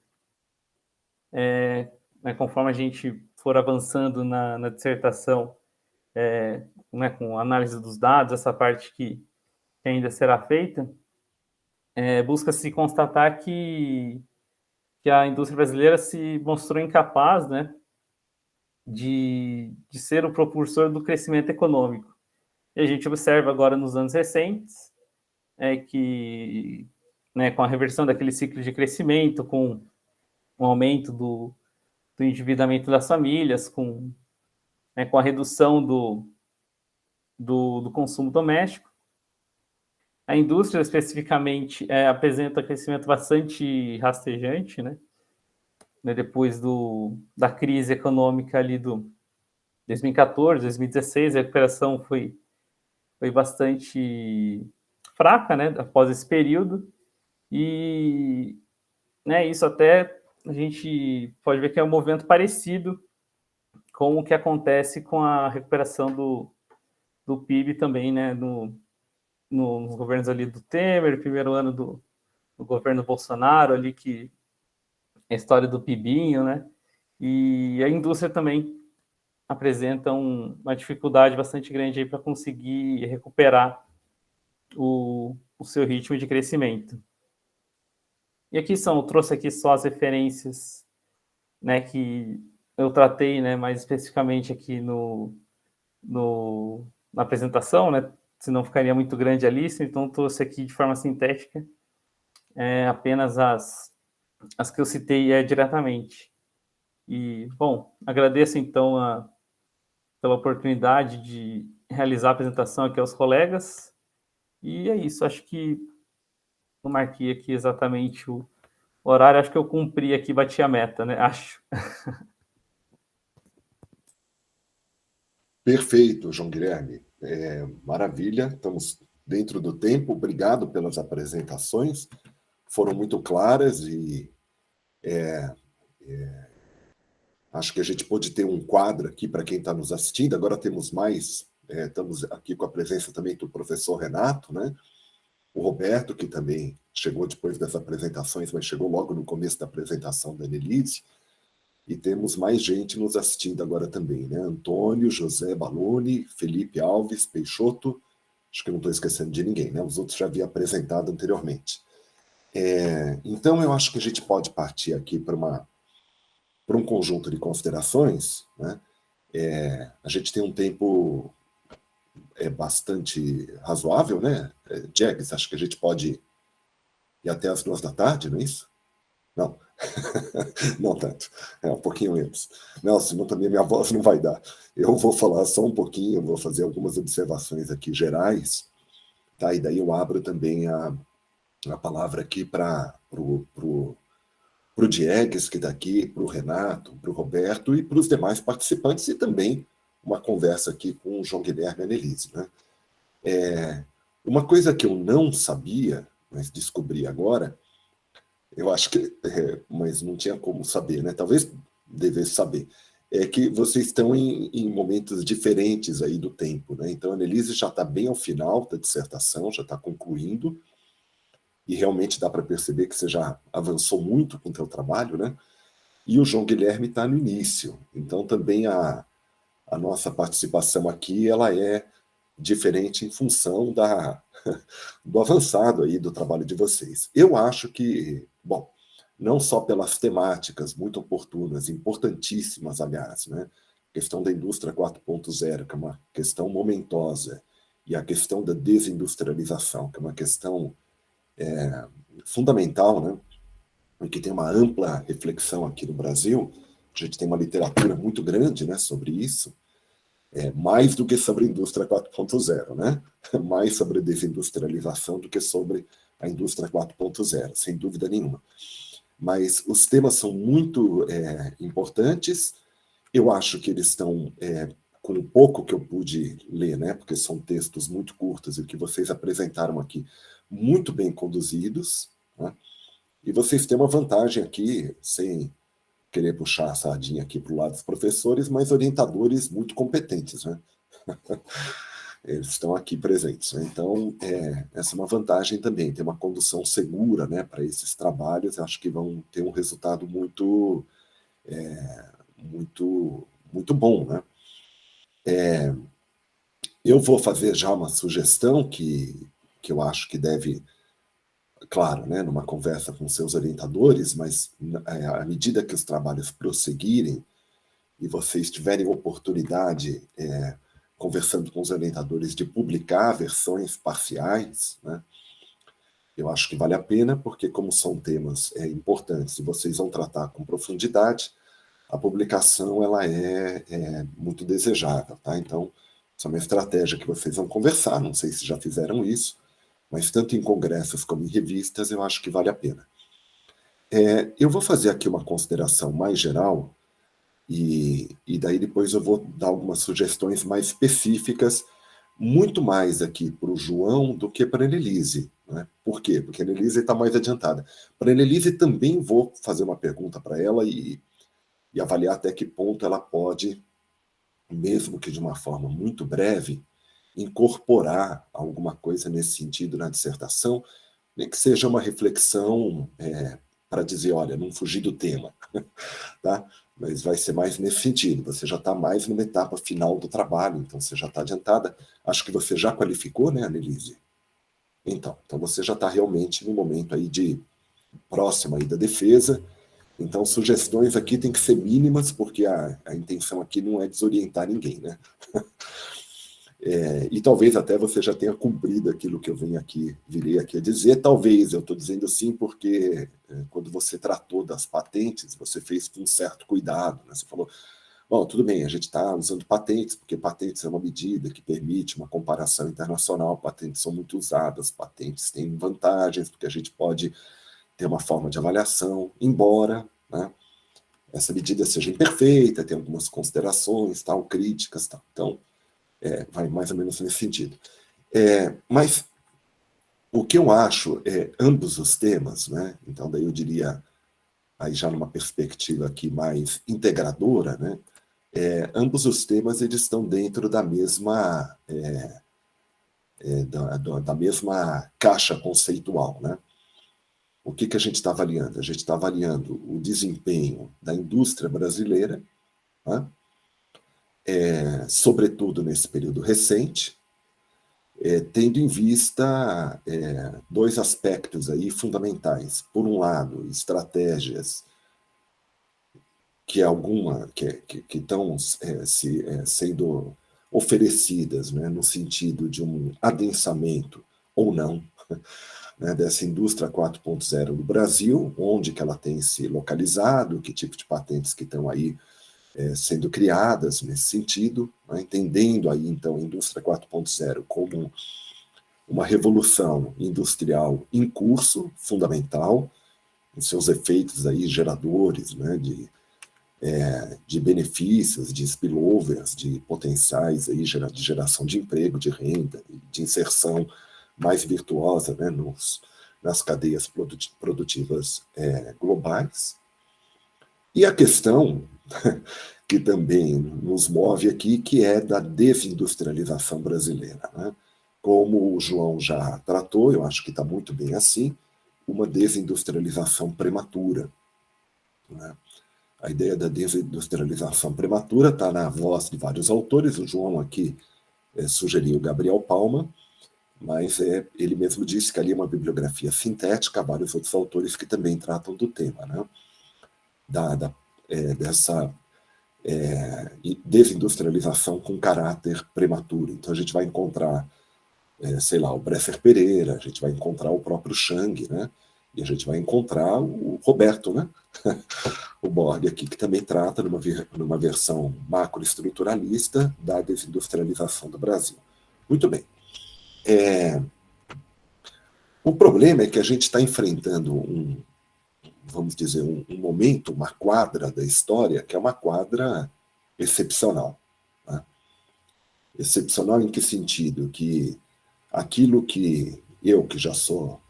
né, conforme a gente for avançando na dissertação, né, com análise dos dados, essa parte que ainda será feita, busca-se constatar que a indústria brasileira se mostrou incapaz, né, de ser o propulsor do crescimento econômico. E a gente observa agora nos anos recentes que, né, com a reversão daquele ciclo de crescimento, com o aumento do endividamento das famílias, com a redução do consumo doméstico, a indústria especificamente apresenta crescimento bastante rastejante, né? Depois da crise econômica ali do 2014, 2016, a recuperação foi bastante fraca, né, após esse período, e, né, isso até a gente pode ver que é um movimento parecido com o que acontece com a recuperação do PIB também, né, nos governos ali do Temer, primeiro ano do governo Bolsonaro, ali que a história do PIBinho, né, e a indústria também apresenta uma dificuldade bastante grande aí para conseguir recuperar o seu ritmo de crescimento. E aqui eu trouxe aqui só as referências, né, que eu tratei, né, mais especificamente aqui na apresentação, né, senão ficaria muito grande a lista, então trouxe aqui de forma sintética apenas as que eu citei diretamente. E, bom, agradeço então pela oportunidade de realizar a apresentação aqui aos colegas, e é isso, acho que eu marquei aqui exatamente o horário, acho que eu cumpri aqui, bati a meta, né? Acho. Perfeito, João Guilherme. Maravilha, estamos dentro do tempo. Obrigado pelas apresentações, foram muito claras e acho que a gente pôde ter um quadro aqui para quem está nos assistindo. Agora temos mais, estamos aqui com a presença também do professor Renato, né? O Roberto, que também chegou depois das apresentações, mas chegou logo no começo da apresentação da Annelise. E temos mais gente nos assistindo agora também, né? Antônio, José Baloni, Felipe Alves, Peixoto, acho que não estou esquecendo de ninguém, né? Os outros já havia apresentado anteriormente. Então, eu acho que a gente pode partir aqui para um conjunto de considerações, né? A gente tem um tempo bastante razoável, né? Jags, acho que a gente pode ir até as 2 da tarde, não é isso? Não. Não tanto, um pouquinho menos. Não, senão também minha voz não vai dar. Eu vou falar só um pouquinho, vou fazer algumas observações aqui gerais, tá? E daí eu abro também a palavra aqui para o Diegues, que está aqui, para o Renato, para o Roberto e para os demais participantes, e também uma conversa aqui com o João Guilherme e a Annelise, né? Uma coisa que eu não sabia, mas descobri agora, eu acho que, mas não tinha como saber, né? Talvez devesse saber, que vocês estão em momentos diferentes aí do tempo, né? Então, a Annelise já está bem ao final da dissertação, já está concluindo, e realmente dá para perceber que você já avançou muito com o teu trabalho, né? E o João Guilherme está no início, então também a nossa participação aqui, ela é diferente em função do avançado aí do trabalho de vocês. Eu acho que, bom, não só pelas temáticas muito oportunas, importantíssimas, aliás, né? A questão da indústria 4.0, que é uma questão momentosa, e a questão da desindustrialização, que é uma questão fundamental, né? E que tem uma ampla reflexão aqui no Brasil. A gente tem uma literatura muito grande, né, sobre isso, mais do que sobre a indústria 4.0, né? Mais sobre a desindustrialização do que sobre a indústria 4.0, sem dúvida nenhuma. Mas os temas são muito importantes. Eu acho que eles estão, com o pouco que eu pude ler, né? Porque são textos muito curtos e que vocês apresentaram aqui, muito bem conduzidos, né? E vocês têm uma vantagem aqui, sem querer puxar a sardinha aqui para o lado dos professores, mas orientadores muito competentes, né? eles estão aqui presentes, né? Então, essa é uma vantagem também, ter uma condução segura, né, para esses trabalhos. Acho que vão ter um resultado muito bom, né? Eu vou fazer já uma sugestão que eu acho que deve, claro, né, numa conversa com seus orientadores, mas à medida que os trabalhos prosseguirem e vocês tiverem oportunidade, conversando com os orientadores, de publicar versões parciais, né, eu acho que vale a pena, porque como são temas importantes e vocês vão tratar com profundidade, a publicação ela é muito desejável, tá? Então, essa é uma estratégia que vocês vão conversar, não sei se já fizeram isso, mas tanto em congressos como em revistas, eu acho que vale a pena. Eu vou fazer aqui uma consideração mais geral, e daí depois eu vou dar algumas sugestões mais específicas, muito mais aqui para o João do que para a Annelise, né? Por quê? Porque a Annelise está mais adiantada. Para a Annelise também vou fazer uma pergunta para ela e avaliar até que ponto ela pode, mesmo que de uma forma muito breve, incorporar alguma coisa nesse sentido na dissertação, nem que seja uma reflexão para dizer, olha, não fugir do tema, tá? Mas vai ser mais nesse sentido, você já está mais numa etapa final do trabalho, então você já está adiantada. Acho que você já qualificou, né, Annelise? Então você já está realmente no momento aí de próxima aí da defesa. Então, sugestões aqui tem que ser mínimas, porque a intenção aqui não é desorientar ninguém, né? E talvez até você já tenha cumprido aquilo que eu virei aqui a dizer. Talvez, eu estou dizendo assim porque quando você tratou das patentes, você fez com um certo cuidado, né? Você falou, bom, tudo bem, a gente está usando patentes, porque patentes é uma medida que permite uma comparação internacional, patentes são muito usadas, patentes têm vantagens, porque a gente pode ter uma forma de avaliação, embora, né, essa medida seja imperfeita, tem algumas considerações, tal, críticas, tal. Então, vai mais ou menos nesse sentido. Mas o que eu acho ambos os temas, né, então daí eu diria, aí já numa perspectiva aqui mais integradora, né, ambos os temas eles estão dentro da mesma, da mesma caixa conceitual, né? O que a gente está avaliando? A gente está avaliando o desempenho da indústria brasileira, né? Sobretudo nesse período recente, tendo em vista dois aspectos aí fundamentais. Por um lado, estratégias que estão sendo oferecidas, né, no sentido de um adensamento ou não, né, dessa indústria 4.0 no Brasil, onde que ela tem se localizado, que tipo de patentes que estão aí sendo criadas nesse sentido, né, entendendo aí então a indústria 4.0 como uma revolução industrial em curso, fundamental, em seus efeitos aí geradores, né, de benefícios, de spillovers, de potenciais aí de geração de emprego, de renda, de inserção mais virtuosa, né, nas cadeias produtivas globais. E a questão que também nos move aqui, que é da desindustrialização brasileira, né? Como o João já tratou, eu acho que está muito bem assim, uma desindustrialização prematura, né? A ideia da desindustrialização prematura está na voz de vários autores, o João aqui sugeriu Gabriel Palma, mas ele mesmo disse que ali é uma bibliografia sintética, há vários outros autores que também tratam do tema, né? Dessa desindustrialização com caráter prematuro. Então a gente vai encontrar, sei lá, o Bresser Pereira, a gente vai encontrar o próprio Chang, né? E a gente vai encontrar o Roberto, né? O Borg aqui, que também trata numa versão macroestruturalista da desindustrialização do Brasil. Muito bem. O problema é que a gente está enfrentando vamos dizer, um momento, uma quadra da história, que é uma quadra excepcional. Né? Excepcional em que sentido? Que aquilo que eu, que já sou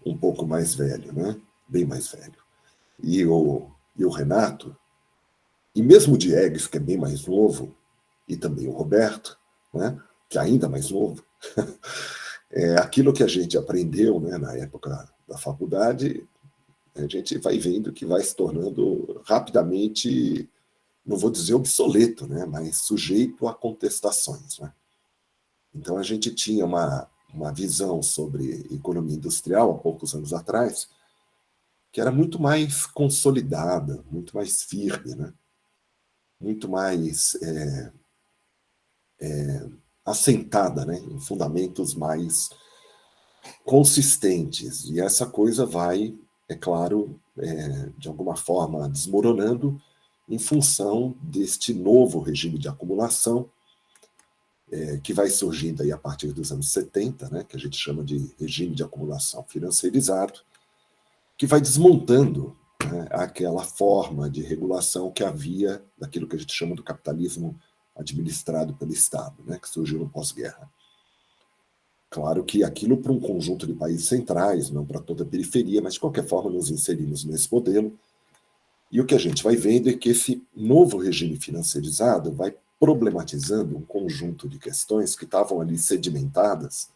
um pouco mais velho, né? Bem mais velho, e o Renato, e mesmo o Diegues, que é bem mais novo, e também o Roberto, né? que é ainda mais novo, aquilo que a gente aprendeu, né, na época da faculdade, a gente vai vendo que vai se tornando rapidamente, não vou dizer obsoleto, né, mas sujeito a contestações, né? Então a gente tinha uma visão sobre economia industrial há poucos anos atrás, que era muito mais consolidada, muito mais firme, né? Muito mais assentada, né? Em fundamentos mais consistentes. E essa coisa vai, é claro, de alguma forma desmoronando em função deste novo regime de acumulação que vai surgindo aí a partir dos anos 70, né, que a gente chama de regime de acumulação financeirizado, que vai desmontando, né, aquela forma de regulação que havia daquilo que a gente chama do capitalismo administrado pelo Estado, né, que surgiu no pós-guerra. Claro que aquilo para um conjunto de países centrais, não para toda a periferia, mas de qualquer forma nos inserimos nesse modelo. E o que a gente vai vendo é que esse novo regime financeirizado vai problematizando um conjunto de questões que estavam ali sedimentadas.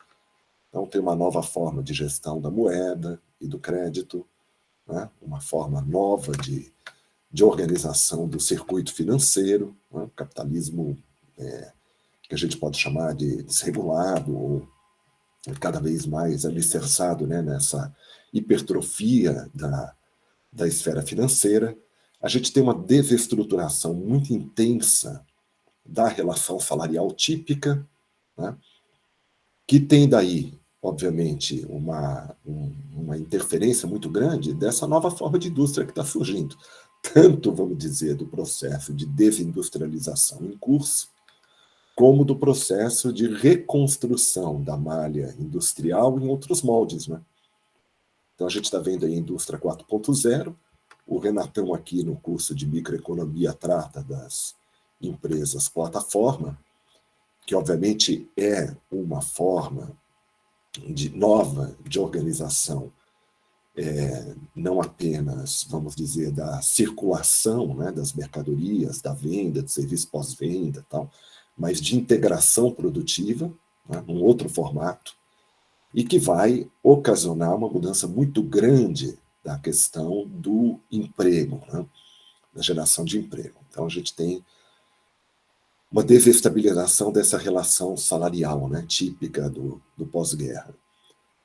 Então, tem uma nova forma de gestão da moeda e do crédito, né? Uma forma nova de organização do circuito financeiro, né? O capitalismo que a gente pode chamar de desregulado, ou cada vez mais alicerçado, né, nessa hipertrofia da esfera financeira. A gente tem uma desestruturação muito intensa da relação salarial típica, né, que tem daí, obviamente, uma interferência muito grande dessa nova forma de indústria que está surgindo. Tanto, vamos dizer, do processo de desindustrialização em curso, como do processo de reconstrução da malha industrial em outros moldes, né? Então, a gente está vendo aí a indústria 4.0, o Renatão aqui no curso de microeconomia trata das empresas plataforma, que obviamente é uma forma nova de organização, não apenas, vamos dizer, da circulação, né, das mercadorias, da venda, de serviço pós-venda e tal, mas de integração produtiva, né, num outro formato, e que vai ocasionar uma mudança muito grande da questão do emprego, né, da geração de emprego. Então, a gente tem uma desestabilização dessa relação salarial, né, típica do pós-guerra.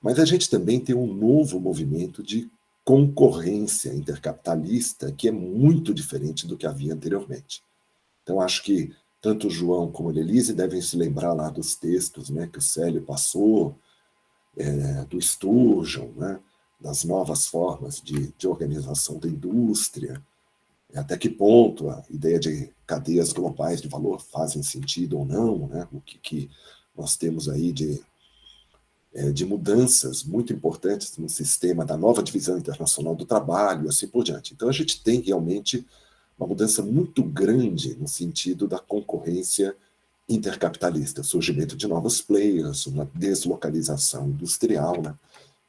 Mas a gente também tem um novo movimento de concorrência intercapitalista que é muito diferente do que havia anteriormente. Então, acho que tanto o João como a Elise devem se lembrar lá dos textos, né, que o Célio passou, do Sturgeon, né, das novas formas de organização da indústria, até que ponto a ideia de cadeias globais de valor fazem sentido ou não, né, o que nós temos aí de mudanças muito importantes no sistema da nova divisão internacional do trabalho e assim por diante. Então, a gente tem realmente uma mudança muito grande no sentido da concorrência intercapitalista, surgimento de novos players, uma deslocalização industrial, né,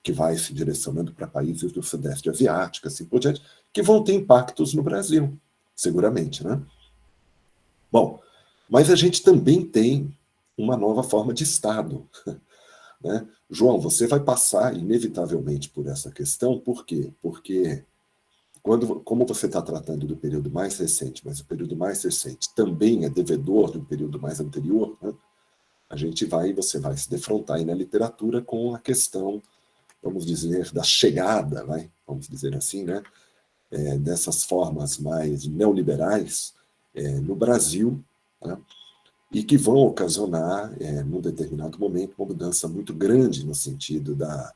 que vai se direcionando para países do Sudeste Asiático, assim por diante, que vão ter impactos no Brasil, seguramente, né? Bom, mas a gente também tem uma nova forma de Estado, né? João, você vai passar inevitavelmente por essa questão, por quê? Porque como você está tratando do período mais recente, mas o período mais recente também é devedor do período mais anterior, né? Você vai se defrontar aí na literatura com a questão, vamos dizer, da chegada, vamos dizer assim, né? Dessas formas mais neoliberais no Brasil, né? E que vão ocasionar, num determinado momento, uma mudança muito grande no sentido da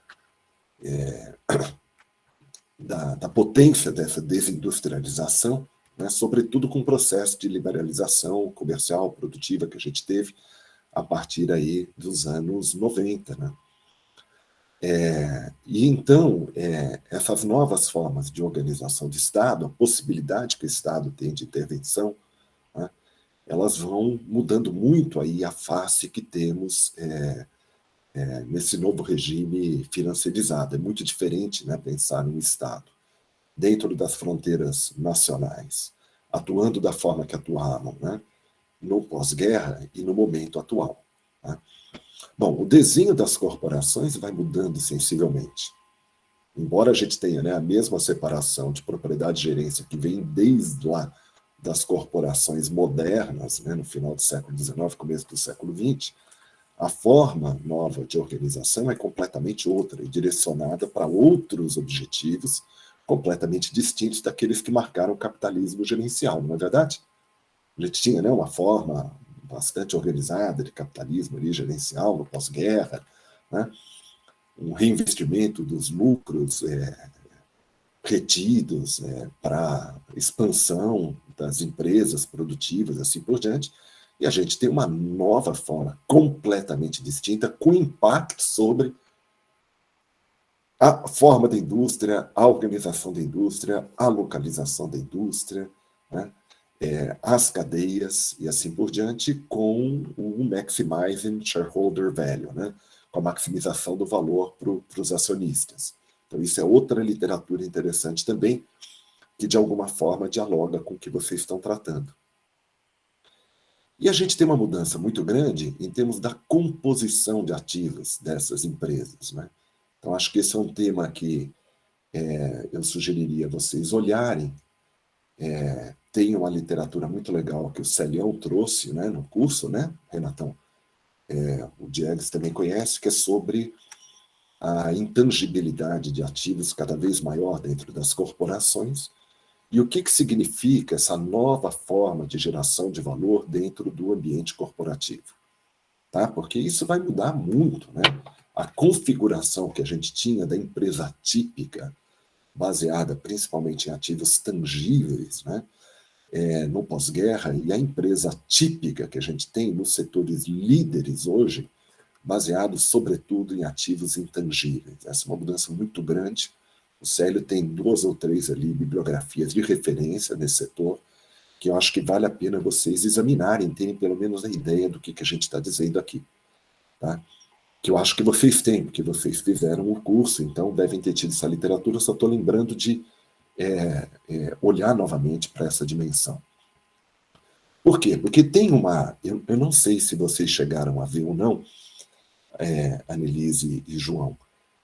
potência dessa desindustrialização, né, sobretudo com o processo de liberalização comercial, produtiva que a gente teve a partir aí dos anos 90. Né? E então, essas novas formas de organização de Estado, a possibilidade que o Estado tem de intervenção, né, elas vão mudando muito aí a face que temos nesse novo regime financeirizado. É muito diferente, né, pensar num Estado dentro das fronteiras nacionais, atuando da forma que atuavam, né, no pós-guerra e no momento atual. Tá? Bom, o desenho das corporações vai mudando sensivelmente. Embora a gente tenha, né, a mesma separação de propriedade e gerência que vem desde lá das corporações modernas, né, no final do século XIX, começo do século XX, a forma nova de organização é completamente outra e direcionada para outros objetivos completamente distintos daqueles que marcaram o capitalismo gerencial, não é verdade? A gente tinha, né, uma forma bastante organizada de capitalismo ali, gerencial no pós-guerra, né, um reinvestimento dos lucros retidos para expansão das empresas produtivas, assim por diante, e a gente tem uma nova forma completamente distinta, com impacto sobre a forma da indústria, a organização da indústria, a localização da indústria, né? As cadeias e assim por diante, com o Maximizing Shareholder Value, né? Com a maximização do valor para os acionistas. Então, isso é outra literatura interessante também, que de alguma forma dialoga com o que vocês estão tratando. E a gente tem uma mudança muito grande em termos da composição de ativos dessas empresas, né? Então, acho que esse é um tema que eu sugeriria vocês olharem. Tem uma literatura muito legal que o Celião trouxe, né, no curso, né, Renatão? O Diegues também conhece, que é sobre a intangibilidade de ativos cada vez maior dentro das corporações e o que significa essa nova forma de geração de valor dentro do ambiente corporativo. Tá? Porque isso vai mudar muito, né? A configuração que a gente tinha da empresa típica, baseada principalmente em ativos tangíveis, né? No pós-guerra, e a empresa típica que a gente tem nos setores líderes hoje, baseados sobretudo em ativos intangíveis. Essa é uma mudança muito grande. O Célio tem 2 ou 3 ali bibliografias de referência nesse setor, que eu acho que vale a pena vocês examinarem, terem pelo menos a ideia do que a gente está dizendo aqui. Tá? Que eu acho que vocês têm, porque vocês fizeram o curso, então devem ter tido essa literatura, eu só estou lembrando de olhar novamente para essa dimensão. Por quê? Porque tem uma... Eu não sei se vocês chegaram a ver ou não, Annelise e João,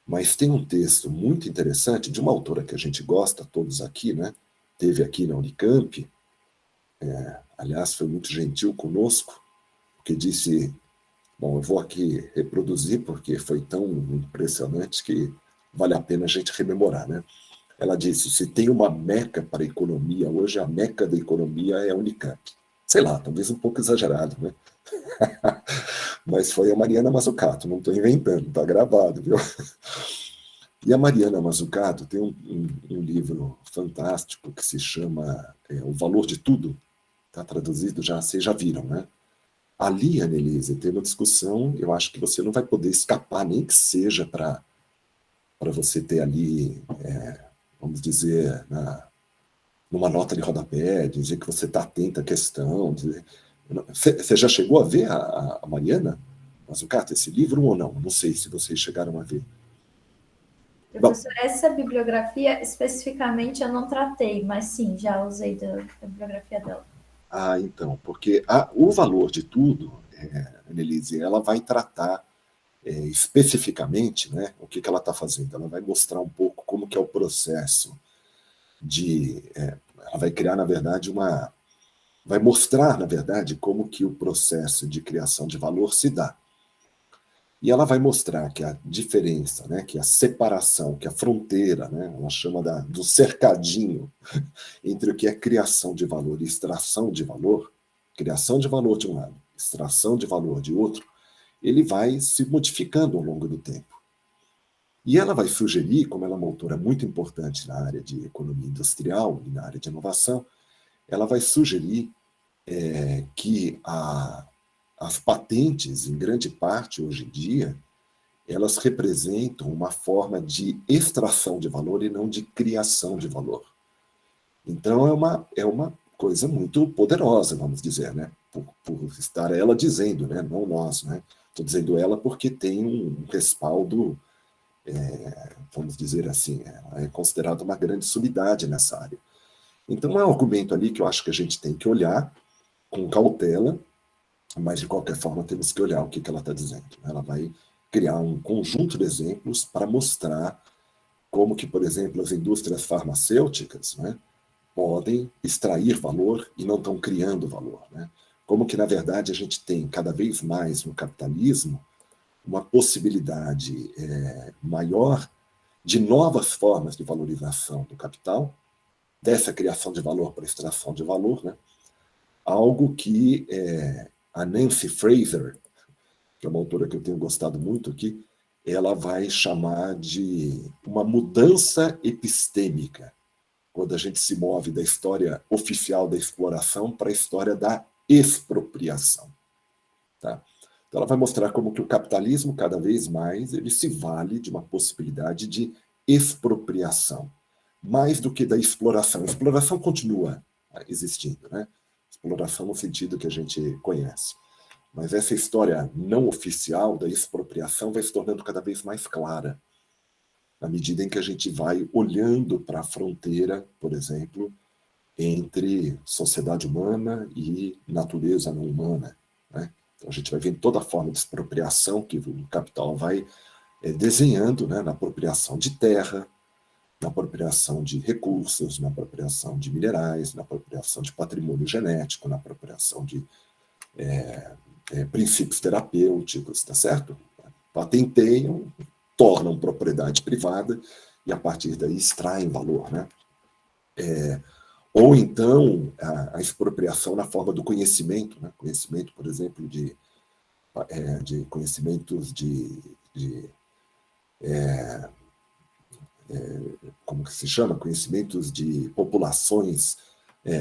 mas tem um texto muito interessante de uma autora que a gente gosta, todos aqui, né? Teve aqui na Unicamp, aliás, foi muito gentil conosco, porque disse, bom, eu vou aqui reproduzir, porque foi tão impressionante que vale a pena a gente rememorar, né? Ela disse, se tem uma meca para a economia hoje, a meca da economia é a Unicamp. Sei lá, talvez um pouco exagerado, né? Mas foi a Mariana Mazzucato, não estou inventando, está gravado, viu? E a Mariana Mazzucato tem um livro fantástico que se chama O Valor de Tudo, está traduzido já, vocês já viram, né? Ali, Annelise, tem uma discussão, eu acho que você não vai poder escapar, nem que seja para você ter ali, vamos dizer, numa nota de rodapé, dizer que você está atento à questão. Você já chegou a ver a Mariana Mazzucato, esse livro ou não? Não sei se vocês chegaram a ver. Professor, essa bibliografia especificamente eu não tratei, mas sim, já usei da bibliografia dela. Então, porque o valor de tudo, Annelise, ela vai tratar especificamente, né, o que ela está fazendo. Ela vai mostrar um pouco como que é o processo ela vai criar, na verdade, vai mostrar, na verdade, como que o processo de criação de valor se dá. E ela vai mostrar que a diferença, né, que a separação, que a fronteira, né, ela chama do cercadinho entre o que é criação de valor e extração de valor, criação de valor de um lado, extração de valor de outro, ele vai se modificando ao longo do tempo. E ela vai sugerir, como ela é uma autora muito importante na área de economia industrial e na área de inovação, ela vai sugerir que as patentes, em grande parte hoje em dia, elas representam uma forma de extração de valor e não de criação de valor. Então é uma coisa muito poderosa, vamos dizer, né? Por estar ela dizendo, né? Não nós, né? Estou dizendo ela porque tem um respaldo, vamos dizer assim, é considerada uma grande sumidade nessa área. Então é um argumento ali que eu acho que a gente tem que olhar com cautela Mas, de qualquer forma, temos que olhar o que ela está dizendo. Ela vai criar um conjunto de exemplos para mostrar como que, por exemplo, as indústrias farmacêuticas, né, podem extrair valor e não estão criando valor, né? Como que, na verdade, a gente tem cada vez mais no capitalismo uma possibilidade maior de novas formas de valorização do capital, dessa criação de valor para extração de valor, né? Algo que a Nancy Fraser, que é uma autora que eu tenho gostado muito aqui, ela vai chamar de uma mudança epistêmica, quando a gente se move da história oficial da exploração para a história da expropriação. Tá? Então ela vai mostrar como que o capitalismo, cada vez mais, ele se vale de uma possibilidade de expropriação, mais do que da exploração. A exploração continua existindo, né? Exploração no sentido que a gente conhece. Mas essa história não oficial da expropriação vai se tornando cada vez mais clara, na medida em que a gente vai olhando para a fronteira, por exemplo, entre sociedade humana e natureza não humana, né? Então a gente vai vendo toda a forma de expropriação que o capital vai desenhando, né, na apropriação de terra, na apropriação de recursos, na apropriação de minerais, na apropriação de patrimônio genético, na apropriação de princípios terapêuticos, tá certo? Patenteiam, tornam propriedade privada e, a partir daí, extraem valor, né? Ou então, a expropriação na forma do conhecimento, né? Conhecimento, por exemplo, de conhecimentos como que se chama? Conhecimentos de populações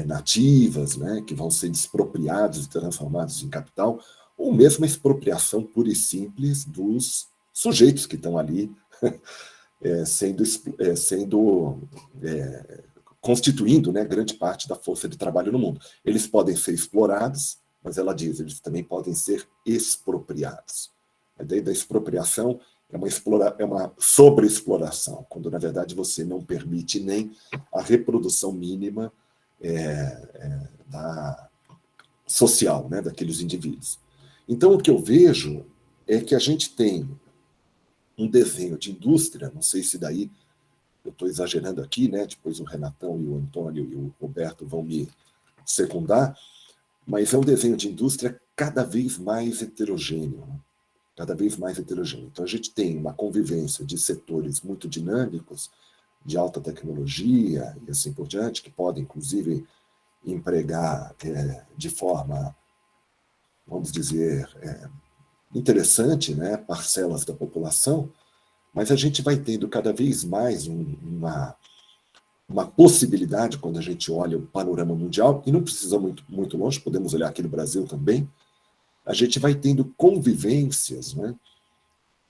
nativas, né, que vão ser expropriados e transformados em capital, ou mesmo a expropriação pura e simples dos sujeitos que estão ali constituindo, né, grande parte da força de trabalho no mundo. Eles podem ser explorados, mas ela diz, eles também podem ser expropriados. A ideia da expropriação é uma sobreexploração, quando, na verdade, você não permite nem a reprodução mínima social, né, daqueles indivíduos. Então, o que eu vejo é que a gente tem um desenho de indústria, não sei se daí eu estou exagerando aqui, né, depois o Renatão e o Antônio e o Roberto vão me secundar, mas é um desenho de indústria cada vez mais heterogêneo, né? Cada vez mais heterogêneo. Então, a gente tem uma convivência de setores muito dinâmicos, de alta tecnologia e assim por diante, que podem, inclusive, empregar de forma, vamos dizer, interessante, né, parcelas da população, mas a gente vai tendo cada vez mais uma possibilidade, quando a gente olha o panorama mundial, e não precisa muito longe, podemos olhar aqui no Brasil também, a gente vai tendo convivências, né,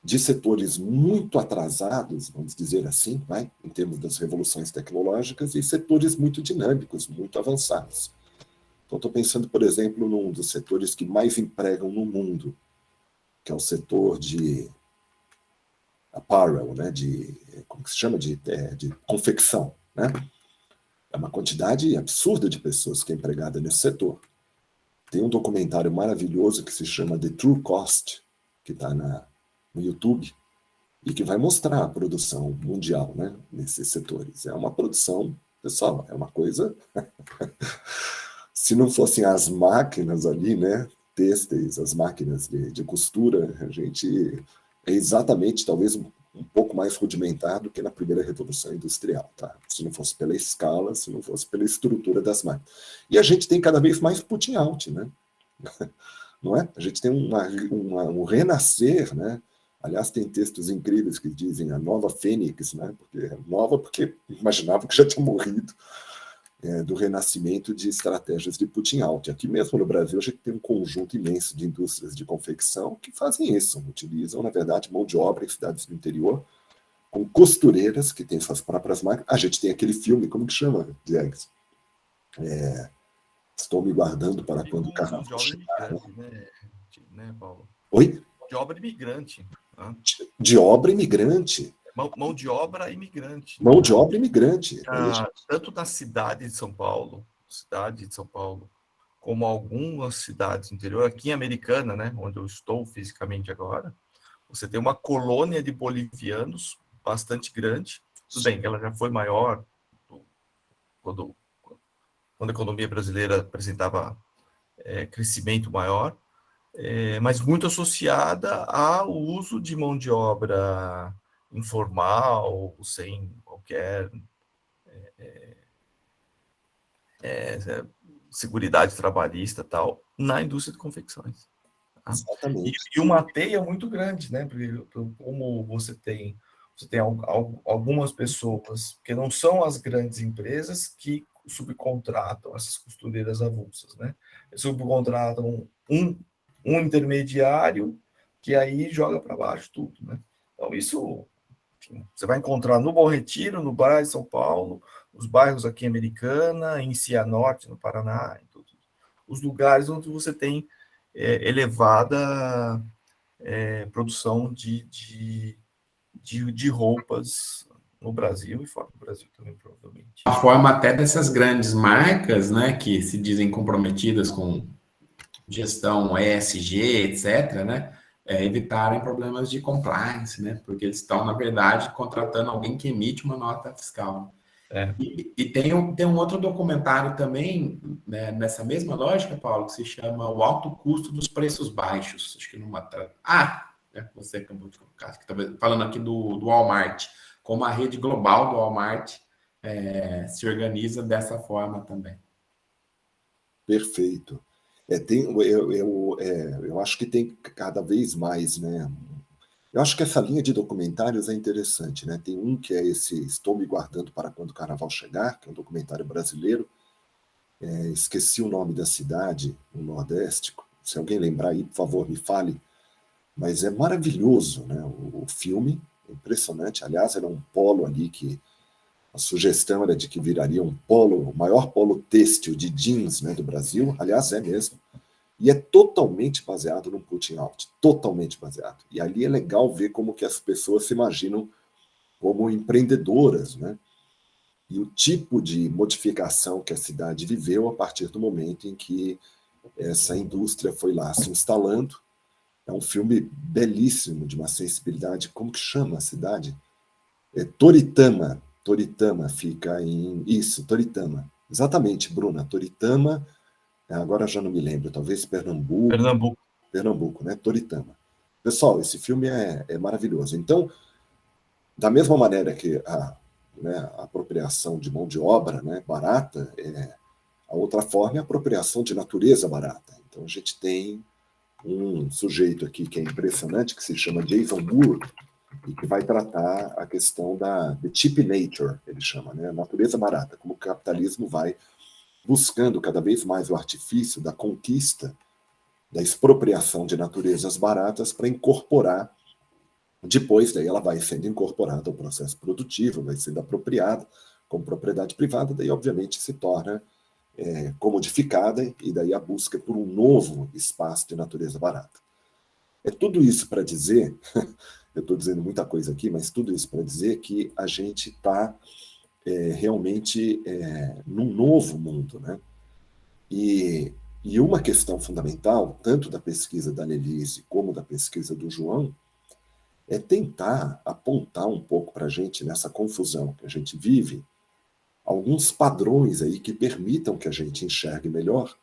de setores muito atrasados, vamos dizer assim, né, em termos das revoluções tecnológicas, e setores muito dinâmicos, muito avançados. Então, estou pensando, por exemplo, num dos setores que mais empregam no mundo, que é o setor de apparel, né, como que se chama? De confecção, né? É uma quantidade absurda de pessoas que é empregada nesse setor. Tem um documentário maravilhoso que se chama The True Cost, que está no YouTube, e que vai mostrar a produção mundial, né, nesses setores. É uma produção, pessoal, é uma coisa... Se não fossem as máquinas ali, né, têxteis, as máquinas de costura, a gente é exatamente, talvez, um pouco mais rudimentar do que na primeira Revolução Industrial, tá? Se não fosse pela escala, se não fosse pela estrutura das máquinas. E a gente tem cada vez mais putting out, né? Não é? A gente tem um renascer, né? Aliás, tem textos incríveis que dizem a nova fênix, né? Porque imaginava que já tinha morrido, do renascimento de estratégias de putting out. Aqui mesmo no Brasil, a gente tem um conjunto imenso de indústrias de confecção que fazem isso, utilizam, na verdade, mão de obra em cidades do interior, com costureiras que têm suas próprias máquinas. A gente tem aquele filme, como que chama, Diegues? Estou me guardando para quando o carnaval chegar. Né, Paulo? Oi? De obra imigrante. Né? De obra imigrante. Mão de obra imigrante. Mão de obra imigrante. Tanto na cidade de São Paulo, como algumas cidades do interior, aqui em Americana, né, onde eu estou fisicamente agora, você tem uma colônia de bolivianos bastante grande. Tudo bem que ela já foi maior quando a economia brasileira apresentava crescimento maior, mas muito associada ao uso de mão de obra informal, sem qualquer seguridade trabalhista tal, na indústria de confecções. Tá? Exatamente. E uma teia muito grande, né? Porque como você tem algumas pessoas que não são as grandes empresas que subcontratam essas costureiras avulsas, né? Eles subcontratam um intermediário que aí joga para baixo tudo, né? Então, isso, enfim, você vai encontrar no Bom Retiro, no Brás, de São Paulo, os bairros aqui em Americana, em Cianorte, no Paraná, em todos os lugares onde você tem elevada produção de roupas no Brasil e fora do Brasil também, provavelmente. A forma até dessas grandes marcas, né, que se dizem comprometidas com gestão ESG, etc., né, evitarem problemas de compliance, né, porque eles estão, na verdade, contratando alguém que emite uma nota fiscal. E tem um outro documentário também, né, nessa mesma lógica, Paulo, que se chama O Alto Custo dos Preços Baixos. Acho que numa... você acabou de colocar, falando aqui do Walmart, como a rede global do Walmart se organiza dessa forma também. Perfeito. Eu acho que tem cada vez mais, né? Eu acho que essa linha de documentários é interessante, né? Tem um que é esse Estou Me Guardando para Quando o Carnaval Chegar, que é um documentário brasileiro. Esqueci o nome da cidade, no Nordeste. Se alguém lembrar aí, por favor, me fale. Mas é maravilhoso, né? O filme, impressionante. Aliás, era um polo ali que a sugestão era de que viraria um polo, o maior polo têxtil de jeans, né, do Brasil. Aliás, é mesmo. E é totalmente baseado no putting out, totalmente baseado. E ali é legal ver como que as pessoas se imaginam como empreendedoras, né? E o tipo de modificação que a cidade viveu a partir do momento em que essa indústria foi lá se instalando. É um filme belíssimo, de uma sensibilidade. Como que chama a cidade? Toritama. Toritama fica em... Isso, Toritama. Exatamente, Bruna. Toritama, agora já não me lembro, talvez Pernambuco. Pernambuco, né? Toritama. Pessoal, esse filme é maravilhoso. Então, da mesma maneira que a apropriação de mão de obra, né, barata, a outra forma é a apropriação de natureza barata. Então, a gente tem um sujeito aqui que é impressionante, que se chama Jason Moore, e que vai tratar a questão da cheap nature, ele chama, né? Natureza barata, como o capitalismo vai buscando cada vez mais o artifício da conquista, da expropriação de naturezas baratas para incorporar, depois daí ela vai sendo incorporada ao processo produtivo, vai sendo apropriada como propriedade privada, daí obviamente se torna comodificada, e daí a busca por um novo espaço de natureza barata. É tudo isso para dizer, eu estou dizendo muita coisa aqui, mas tudo isso para dizer que a gente está realmente num novo mundo, né? E uma questão fundamental, tanto da pesquisa da Nelise como da pesquisa do João, é tentar apontar um pouco para a gente, nessa confusão que a gente vive, alguns padrões aí que permitam que a gente enxergue melhor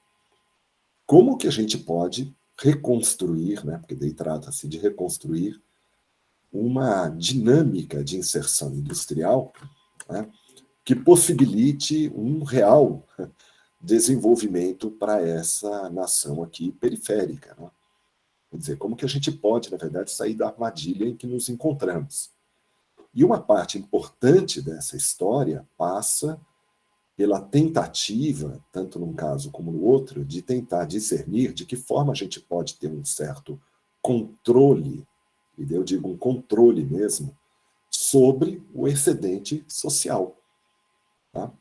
como que a gente pode reconstruir, né? Porque daí trata-se de reconstruir uma dinâmica de inserção industrial, né, que possibilite um real desenvolvimento para essa nação aqui periférica, né? Quer dizer, como que a gente pode, na verdade, sair da armadilha em que nos encontramos. E uma parte importante dessa história passa pela tentativa, tanto num caso como no outro, de tentar discernir de que forma a gente pode ter um certo controle, e eu digo um controle mesmo, sobre o excedente social. Tá?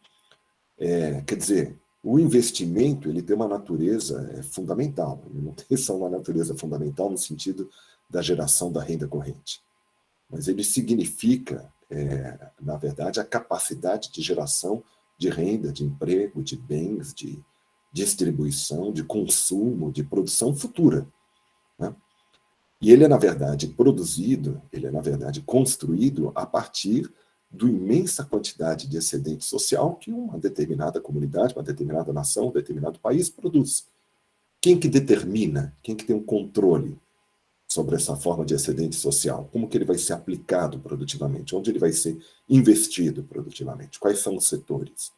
Quer dizer, o investimento ele tem uma natureza fundamental, ele não tem só uma natureza fundamental no sentido da geração da renda corrente, mas ele significa, na verdade, a capacidade de geração de renda, de emprego, de bens, de distribuição, de consumo, de produção futura, né? E ele é, na verdade, produzido, ele é, na verdade, construído a partir da imensa quantidade de excedente social que uma determinada comunidade, uma determinada nação, um determinado país produz. Quem que determina, quem que tem um controle sobre essa forma de excedente social? Como que ele vai ser aplicado produtivamente? Onde ele vai ser investido produtivamente? Quais são os setores?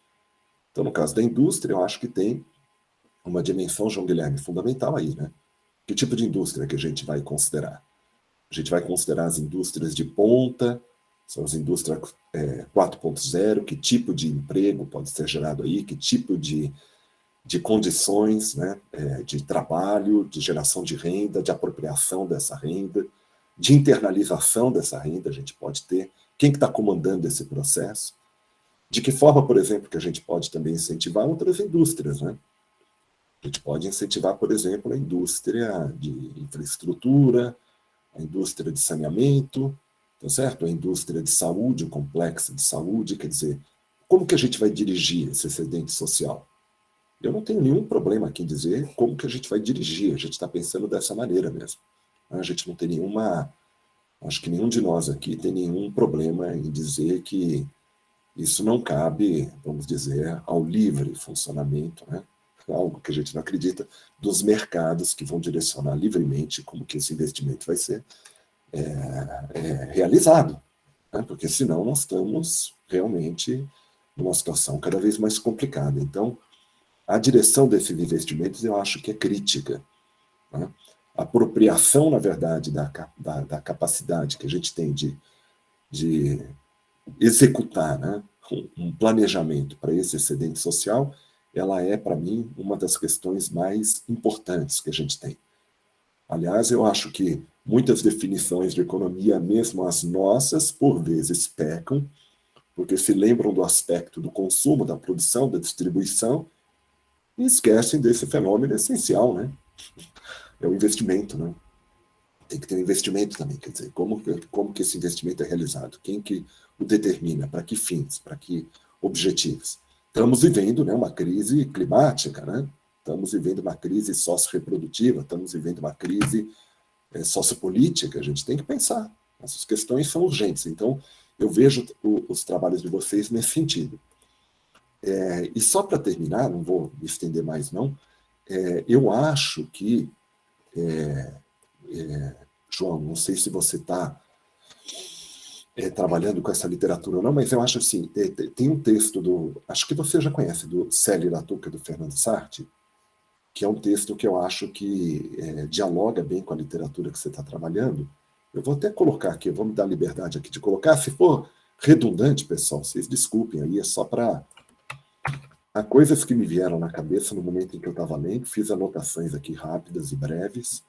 Então, no caso da indústria, eu acho que tem uma dimensão, João Guilherme, fundamental aí, né? Que tipo de indústria que a gente vai considerar? A gente vai considerar as indústrias de ponta, são as indústrias 4.0, que tipo de emprego pode ser gerado aí, que tipo de condições, né, de trabalho, de geração de renda, de apropriação dessa renda, de internalização dessa renda a gente pode ter, quem que está comandando esse processo, de que forma, por exemplo, que a gente pode também incentivar outras indústrias, né? A gente pode incentivar, por exemplo, a indústria de infraestrutura, a indústria de saneamento, tá certo? A indústria de saúde, o complexo de saúde, quer dizer, como que a gente vai dirigir esse excedente social? Eu não tenho nenhum problema aqui em dizer como que a gente vai dirigir, a gente está pensando dessa maneira mesmo. A gente não tem acho que nenhum de nós aqui tem nenhum problema em dizer que isso não cabe, vamos dizer, ao livre funcionamento, né? Algo que a gente não acredita, dos mercados que vão direcionar livremente como que esse investimento vai ser realizado, né? Porque senão nós estamos realmente numa situação cada vez mais complicada. Então, a direção desses investimentos eu acho que é crítica, né? A apropriação, na verdade, da capacidade que a gente tem de executar, né, um planejamento para esse excedente social, ela é, para mim, uma das questões mais importantes que a gente tem. Aliás, eu acho que muitas definições de economia, mesmo as nossas, por vezes pecam, porque se lembram do aspecto do consumo, da produção, da distribuição, e esquecem desse fenômeno essencial, né? É o investimento, né? Tem que ter um investimento também, quer dizer, como que esse investimento é realizado? Quem que o determina? Para que fins? Para que objetivos? Estamos vivendo, né, uma crise climática, né? Estamos vivendo uma crise socio-reprodutiva, estamos vivendo uma crise sociopolítica, a gente tem que pensar. Essas questões são urgentes, então eu vejo os trabalhos de vocês nesse sentido. E só para terminar, não vou me estender mais não, eu acho que, João, não sei se você está trabalhando com essa literatura ou não, mas eu acho assim, tem um texto acho que você já conhece, do Célio Latuca, do Fernando Sartre, que é um texto que eu acho que dialoga bem com a literatura que você está trabalhando. Eu vou até colocar aqui, eu vou me dar liberdade aqui de colocar, se for redundante, pessoal, vocês desculpem aí, é só para... Há coisas que me vieram na cabeça no momento em que eu estava lendo, fiz anotações aqui rápidas e breves,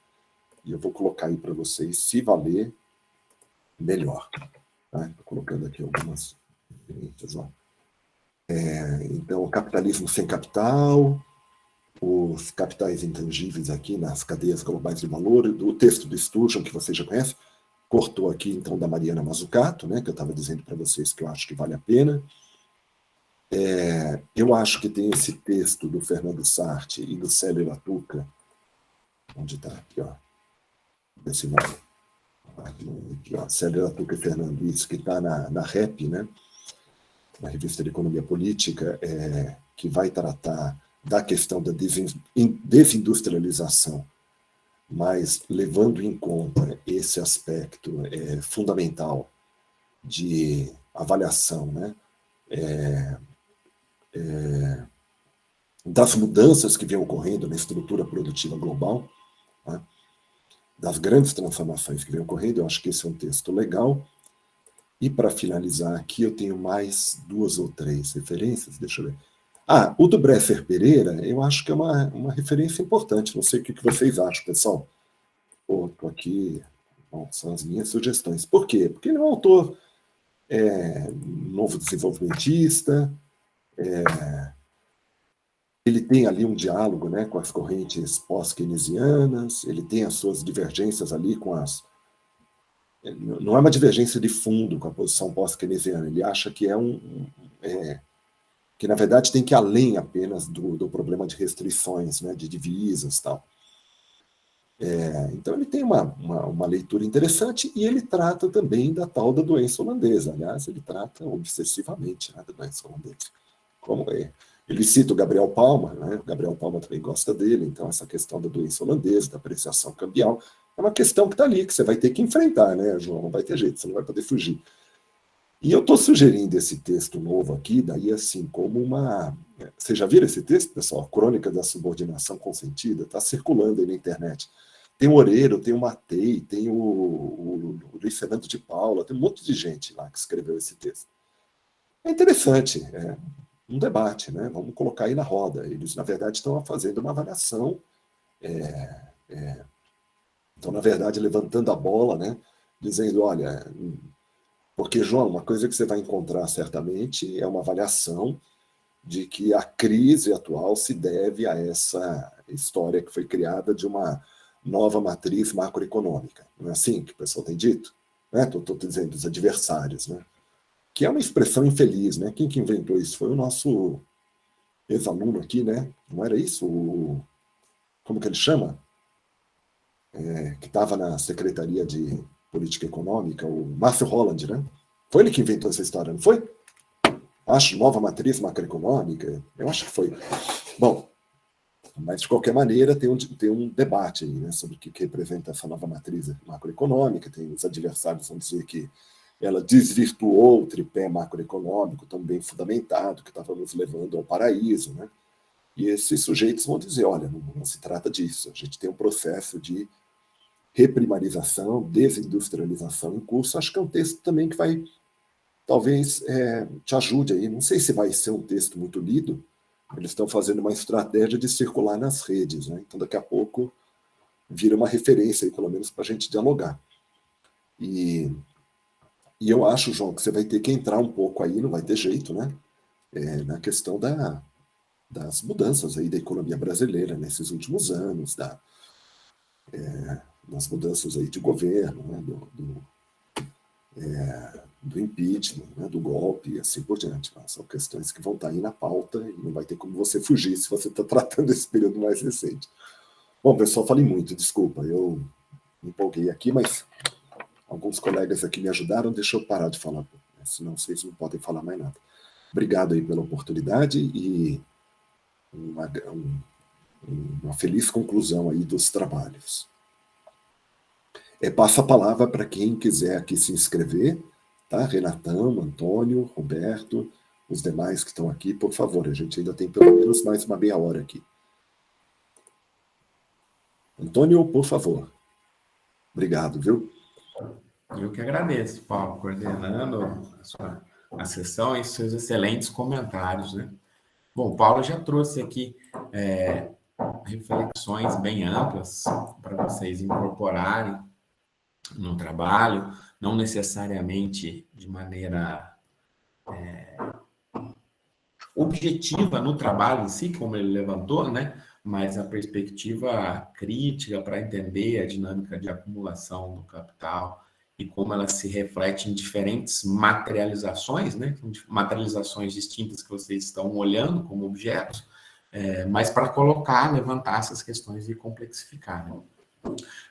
e eu vou colocar aí para vocês, se valer, melhor. Tá? Estou colocando aqui algumas referências. Então, capitalismo sem capital, os capitais intangíveis aqui nas cadeias globais de valor, o texto do Sturgeon, que vocês já conhecem, cortou aqui, então, da Mariana Mazzucato, né, que eu estava dizendo para vocês que eu acho que vale a pena. Eu acho que tem esse texto do Fernando Sartre e do Célio Latuca, onde está aqui, ó, esse nome, aqui, ó, Célio Latuca e Fernando, isso que está na REP, né, na Revista de Economia Política, que vai tratar da questão da desindustrialização, mas levando em conta esse aspecto fundamental de avaliação, né, das mudanças que vêm ocorrendo na estrutura produtiva global, né, das grandes transformações que vêm ocorrendo. Eu acho que esse é um texto legal. E, para finalizar aqui, eu tenho mais 2 ou 3 referências, deixa eu ver. O do Bresser Pereira, eu acho que é uma referência importante, não sei o que vocês acham, pessoal. Estou aqui, bom, são as minhas sugestões. Por quê? Porque ele é um autor novo desenvolvimentista, ele tem ali um diálogo, né, com as correntes pós-keynesianas, ele tem as suas divergências ali com as... Não é uma divergência de fundo com a posição pós-keynesiana, ele acha que que na verdade tem que ir além apenas do problema de restrições, né, de divisas e tal. Então ele tem uma leitura interessante e ele trata também da tal da doença holandesa. Aliás, ele trata obsessivamente, né, da doença holandesa. Como é? Ele cita o Gabriel Palma, né? O Gabriel Palma também gosta dele, então essa questão da doença holandesa, da apreciação cambial, é uma questão que está ali, que você vai ter que enfrentar, né, João? Não vai ter jeito, você não vai poder fugir. E eu estou sugerindo esse texto novo aqui, daí assim, como uma... Vocês já viram esse texto, pessoal? Crônica da Subordinação Consentida, está circulando aí na internet. Tem o Oreiro, tem o Matei, tem o Luiz Fernando de Paula, tem um monte de gente lá que escreveu esse texto. É interessante, um debate, né? Vamos colocar aí na roda. Eles, na verdade, estão fazendo uma avaliação, estão, na verdade, levantando a bola, né? Dizendo, olha... Porque, João, uma coisa que você vai encontrar certamente é uma avaliação de que a crise atual se deve a essa história que foi criada de uma nova matriz macroeconômica. Não é assim que o pessoal tem dito? Estou dizendo dos adversários, né? Que é uma expressão infeliz, né? Quem que inventou isso? Foi o nosso ex-aluno aqui, né? Não era isso? Como que ele chama? Que estava na Secretaria de Política Econômica, o Márcio Holland, né? Foi ele que inventou essa história, não foi? Acho, nova matriz macroeconômica, eu acho que foi. Bom, mas de qualquer maneira tem um debate aí, né, sobre o que representa essa nova matriz macroeconômica. Tem os adversários vão dizer que ela desvirtuou o tripé macroeconômico tão bem fundamentado, que estava nos levando ao paraíso, né? E esses sujeitos vão dizer, olha, não se trata disso, a gente tem um processo de reprimarização, desindustrialização em curso. Acho que é um texto também que vai, talvez, te ajude aí. Não sei se vai ser um texto muito lido, eles estão fazendo uma estratégia de circular nas redes, né? Então daqui a pouco vira uma referência aí, pelo menos, para a gente dialogar. E eu acho, João, que você vai ter que entrar um pouco aí, não vai ter jeito, né? Na questão das mudanças aí da economia brasileira nesses últimos anos, das mudanças aí de governo, né, do impeachment, né, do golpe e assim por diante. São questões que vão estar aí na pauta e não vai ter como você fugir se você está tratando esse período mais recente. Bom, pessoal, falei muito, desculpa, eu me empolguei aqui, mas alguns colegas aqui me ajudaram, deixa eu parar de falar, né, senão vocês não podem falar mais nada. Obrigado aí pela oportunidade e uma feliz conclusão aí dos trabalhos. Passo a palavra para quem quiser aqui se inscrever, tá? Renatão, Antônio, Roberto, os demais que estão aqui, por favor, a gente ainda tem pelo menos mais uma meia hora aqui. Antônio, por favor. Obrigado, viu? Eu que agradeço, Paulo, coordenando a sessão e seus excelentes comentários, né? Bom, o Paulo já trouxe aqui reflexões bem amplas para vocês incorporarem no trabalho, não necessariamente de maneira objetiva no trabalho em si, como ele levantou, né? Mas a perspectiva crítica para entender a dinâmica de acumulação do capital e como ela se reflete em diferentes materializações, né? Materializações distintas que vocês estão olhando como objetos, mas para colocar, levantar essas questões e complexificar, né?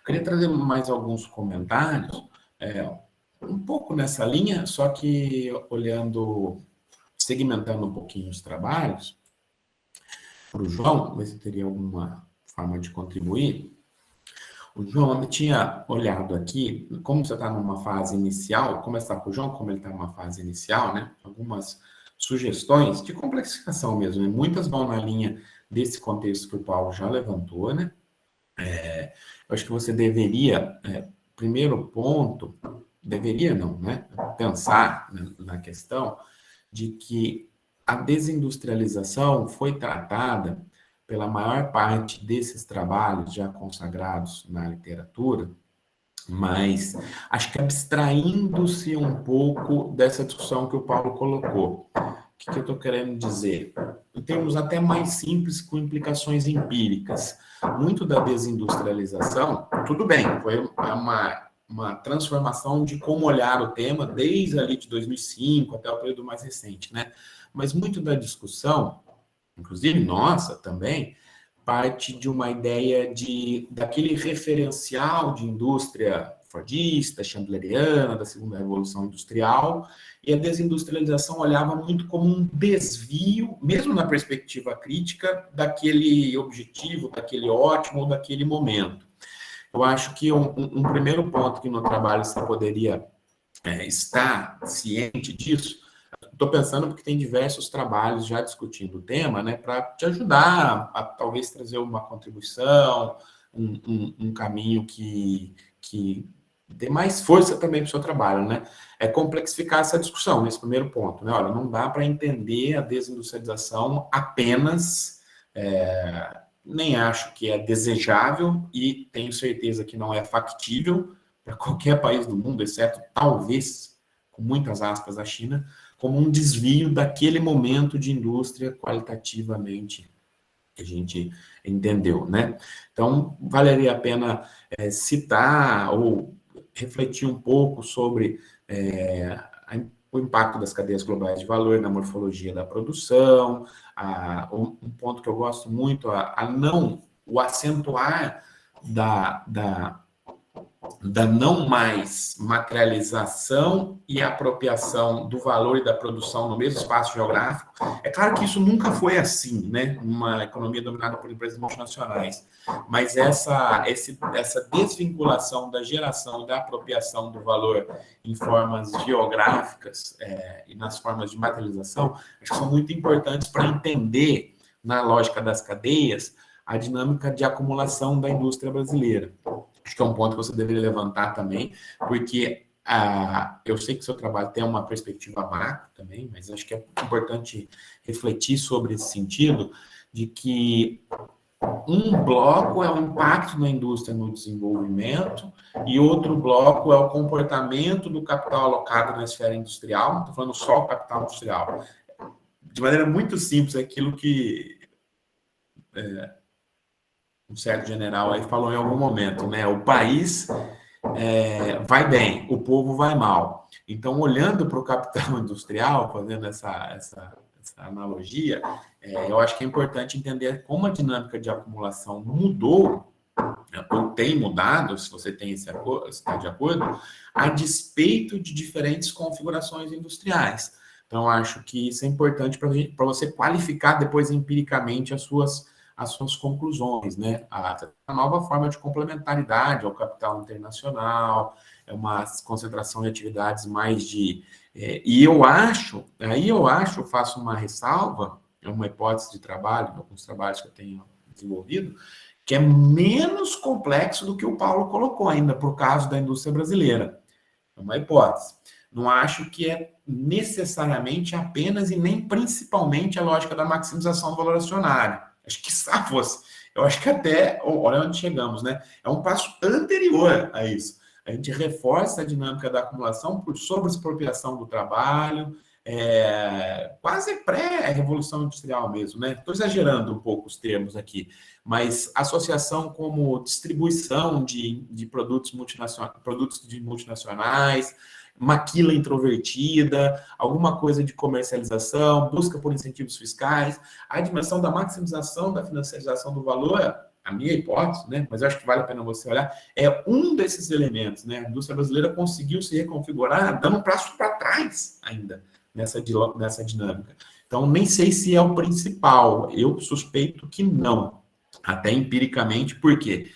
Queria trazer mais alguns comentários, um pouco nessa linha, só que olhando, segmentando um pouquinho os trabalhos, para o João, ver se teria alguma forma de contribuir. O João, eu tinha olhado aqui, como você está numa fase inicial, começar com o João, como ele está numa fase inicial, né? Algumas sugestões de complexificação mesmo, né? Muitas vão na linha desse contexto que o Paulo já levantou, né? Eu acho que você deveria, primeiro ponto, deveria não, né? Pensar na questão de que a desindustrialização foi tratada pela maior parte desses trabalhos já consagrados na literatura, mas acho que abstraindo-se um pouco dessa discussão que o Paulo colocou. O que eu estou querendo dizer? Em termos até mais simples, com implicações empíricas. Muito da desindustrialização, tudo bem, foi uma uma transformação de como olhar o tema desde ali de 2005 até o período mais recente, né? Mas muito da discussão, inclusive nossa também, parte de uma ideia daquele referencial de indústria fordista, chandleriana, da segunda revolução industrial, e a desindustrialização olhava muito como um desvio, mesmo na perspectiva crítica, daquele objetivo, daquele ótimo ou daquele momento. Eu acho que um primeiro ponto que no trabalho você poderia estar ciente disso, estou pensando porque tem diversos trabalhos já discutindo o tema, né, para te ajudar a talvez trazer uma contribuição, um caminho que dê mais força também para o seu trabalho, né? É complexificar essa discussão nesse primeiro ponto, né? Olha, não dá para entender a desindustrialização apenas, nem acho que é desejável e tenho certeza que não é factível para qualquer país do mundo, exceto talvez, com muitas aspas, a China, como um desvio daquele momento de indústria qualitativamente que a gente entendeu, né? Então, valeria a pena citar ou refletir um pouco sobre o impacto das cadeias globais de valor na morfologia da produção, um ponto que eu gosto muito, o acentuar da não mais materialização e apropriação do valor e da produção no mesmo espaço geográfico. É claro que isso nunca foi assim, né? Uma economia dominada por empresas multinacionais, mas essa desvinculação da geração e da apropriação do valor em formas geográficas e nas formas de materialização, acho que são muito importantes para entender, na lógica das cadeias, a dinâmica de acumulação da indústria brasileira. Acho que é um ponto que você deveria levantar também, porque eu sei que o seu trabalho tem uma perspectiva macro também, mas acho que é importante refletir sobre esse sentido de que um bloco é o impacto da indústria no desenvolvimento e outro bloco é o comportamento do capital alocado na esfera industrial. Não estou falando só o capital industrial. De maneira muito simples, é aquilo que um certo general aí falou em algum momento, né? O país vai bem, o povo vai mal. Então, olhando para o capital industrial, fazendo essa analogia, eu acho que é importante entender como a dinâmica de acumulação mudou, ou tem mudado, se você tem está de acordo, a despeito de diferentes configurações industriais. Então, eu acho que isso é importante para você qualificar depois empiricamente as suas conclusões, né? A nova forma de complementaridade ao capital internacional, uma concentração de atividades mais e eu acho, faço uma ressalva, é uma hipótese de trabalho, alguns trabalhos que eu tenho desenvolvido, que é menos complexo do que o Paulo colocou ainda, por causa da indústria brasileira. É uma hipótese. Não acho que é necessariamente apenas e nem principalmente a lógica da maximização do valor acionário. Acho que fosse. Eu acho que até, olha onde chegamos, né? É um passo anterior a isso. A gente reforça a dinâmica da acumulação por sobreexpropriação do trabalho, quase pré-revolução industrial mesmo, né? Estou exagerando um pouco os termos aqui, mas associação como distribuição de produtos multinacionais, maquila introvertida, alguma coisa de comercialização, busca por incentivos fiscais, a dimensão da maximização da financiarização do valor, a minha hipótese, né? Mas eu acho que vale a pena você olhar, é um desses elementos, né? A indústria brasileira conseguiu se reconfigurar, dando um passo para trás ainda nessa dinâmica. Então, nem sei se é o principal, eu suspeito que não, até empiricamente, porque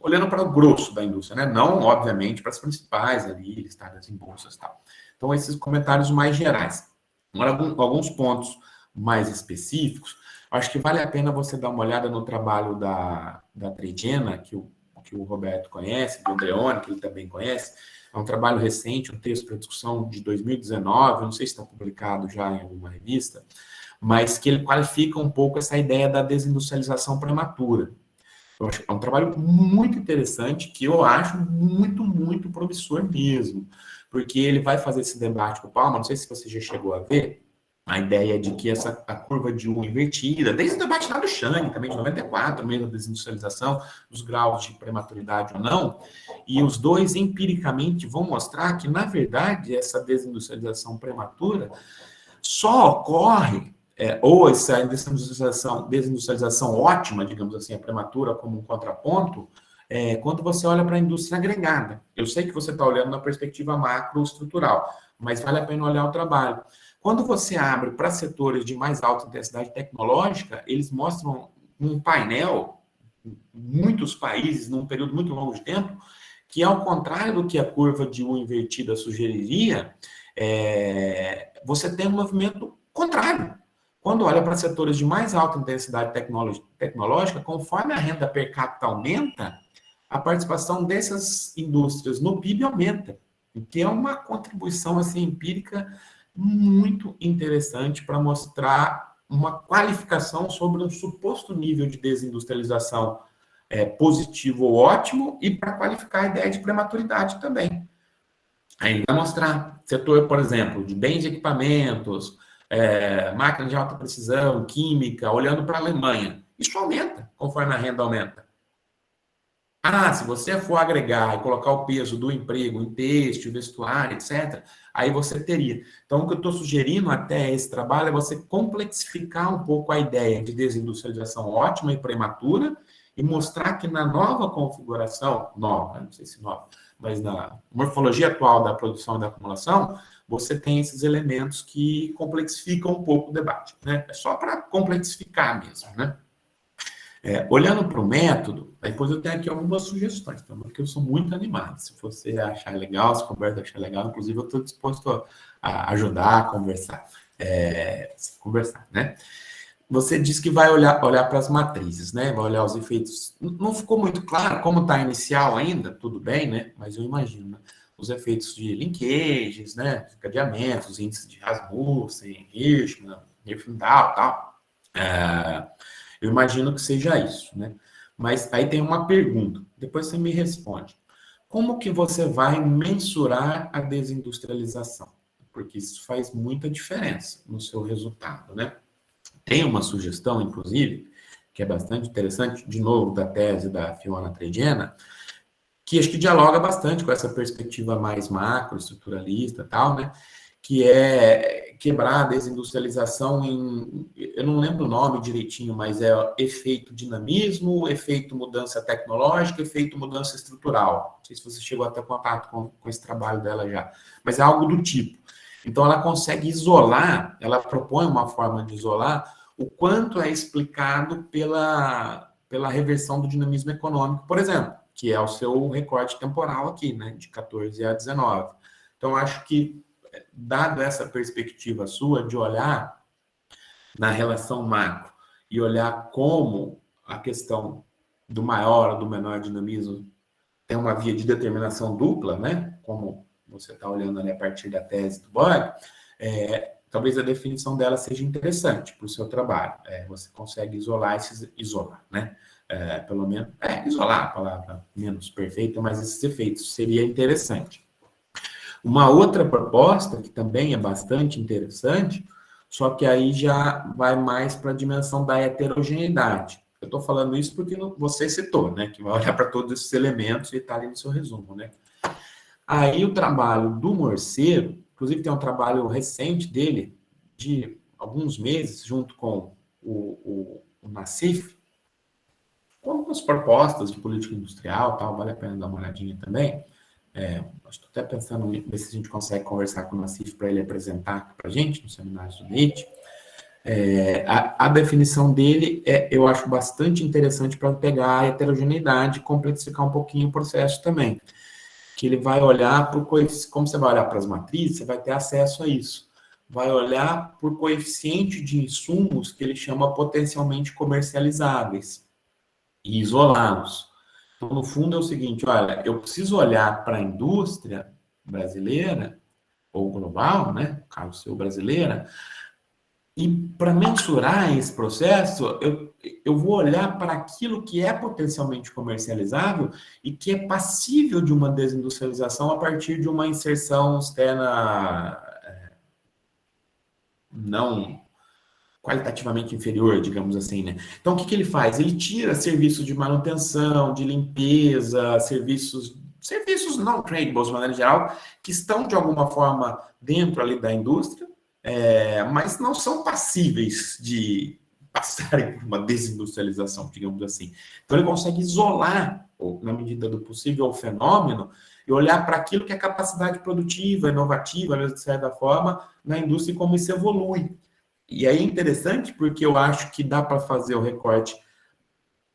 olhando para o grosso da indústria, né? Não, obviamente, para as principais ali, listadas em bolsas e tal. Então, esses comentários mais gerais. Agora, alguns pontos mais específicos, acho que vale a pena você dar uma olhada no trabalho da Tregena, que o Roberto conhece, do Andreoni, que ele também conhece. É um trabalho recente, um texto para discussão de 2019, eu não sei se está publicado já em alguma revista, mas que ele qualifica um pouco essa ideia da desindustrialização prematura. Eu acho que é um trabalho muito interessante, que eu acho muito, muito promissor mesmo, porque ele vai fazer esse debate com o Palma, não sei se você já chegou a ver, a ideia de que a curva de U invertida, desde o debate lá do Chang, também de 94, meio da desindustrialização, os graus de prematuridade ou não, e os dois empiricamente vão mostrar que, na verdade, essa desindustrialização prematura só ocorre, ou essa desindustrialização ótima, digamos assim, a prematura como um contraponto, quando você olha para a indústria agregada. Eu sei que você está olhando na perspectiva macroestrutural, mas vale a pena olhar o trabalho. Quando você abre para setores de mais alta intensidade tecnológica, eles mostram um painel, muitos países, num período muito longo de tempo, que, ao contrário do que a curva de U invertida sugeriria, você tem um movimento contrário. Quando olha para setores de mais alta intensidade tecnológica, conforme a renda per capita aumenta, a participação dessas indústrias no PIB aumenta, o que é uma contribuição assim, empírica muito interessante para mostrar uma qualificação sobre um suposto nível de desindustrialização positivo ou ótimo, e para qualificar a ideia de prematuridade também. Aí vai mostrar setor, por exemplo, de bens e equipamentos, máquinas de alta precisão, química, olhando para a Alemanha. Isso aumenta conforme a renda aumenta. Se você for agregar e colocar o peso do emprego em têxtil, vestuário, etc., aí você teria. Então, o que eu estou sugerindo até esse trabalho é você complexificar um pouco a ideia de desindustrialização ótima e prematura e mostrar que na nova configuração, não sei se nova, mas na morfologia atual da produção e da acumulação, você tem esses elementos que complexificam um pouco o debate, né? É só para complexificar mesmo, né? Olhando para o método, depois eu tenho aqui algumas sugestões, tá? Porque eu sou muito animado. Se você achar legal, se o Roberto achar legal, inclusive eu estou disposto a ajudar, a conversar. Conversar, né? Você disse que vai olhar para as matrizes, né? Vai olhar os efeitos. Não ficou muito claro como está inicial ainda, tudo bem, né? Mas eu imagino, né? Os efeitos de linkages, né? Cadeamentos, índices de Rasmussen, Hirschman, Herfindahl, tal. Eu imagino que seja isso, né? Mas aí tem uma pergunta, depois você me responde. Como que você vai mensurar a desindustrialização? Porque isso faz muita diferença no seu resultado, né? Tem uma sugestão, inclusive, que é bastante interessante, de novo, da tese da Fiona Tregena, que acho que dialoga bastante com essa perspectiva mais macro, estruturalista e tal, né? Que é quebrar a desindustrialização em... Eu não lembro o nome direitinho, mas é efeito dinamismo, efeito mudança tecnológica, efeito mudança estrutural. Não sei se você chegou a ter contato com esse trabalho dela já, mas é algo do tipo. Então, ela consegue isolar, ela propõe uma forma de isolar o quanto é explicado pela reversão do dinamismo econômico, por exemplo, que é o seu recorte temporal aqui, né, de 14 a 19. Então, acho que, dado essa perspectiva sua de olhar na relação macro e olhar como a questão do maior ou do menor dinamismo tem uma via de determinação dupla, né, como você está olhando ali a partir da tese do Boyle, talvez a definição dela seja interessante para o seu trabalho. Você consegue isolar, né? Pelo menos, isolar a palavra menos perfeita, mas esses efeitos seria interessante. Uma outra proposta, que também é bastante interessante, só que aí já vai mais para a dimensão da heterogeneidade. Eu estou falando isso porque você citou, né? Que vai olhar para todos esses elementos e está ali no seu resumo, né? Aí o trabalho do Morceiro, inclusive tem um trabalho recente dele, de alguns meses, junto com o Nassif, com algumas propostas de política industrial, tal, vale a pena dar uma olhadinha também. Estou até pensando em ver se a gente consegue conversar com o Nassif para ele apresentar para a gente no seminário do NIT. A definição dele eu acho bastante interessante para pegar a heterogeneidade e complexificar um pouquinho o processo também. Que ele vai olhar por como você vai olhar para as matrizes, você vai ter acesso a isso. Vai olhar por coeficiente de insumos que ele chama potencialmente comercializáveis e isolá-los. Então, no fundo, é o seguinte, olha, eu preciso olhar para a indústria brasileira, ou global, né, no caso seu brasileira, e para mensurar esse processo, eu vou olhar para aquilo que é potencialmente comercializável e que é passível de uma desindustrialização a partir de uma inserção externa não qualitativamente inferior, digamos assim, né? Então, o que ele faz? Ele tira serviços de manutenção, de limpeza, serviços não tradables, de maneira geral, que estão, de alguma forma, dentro ali da indústria, mas não são passíveis de passarem por uma desindustrialização, digamos assim. Então, ele consegue isolar, ou, na medida do possível, o fenômeno e olhar para aquilo que é capacidade produtiva, inovativa, mesmo de certa forma, na indústria e como isso evolui. E aí é interessante porque eu acho que dá para fazer o recorte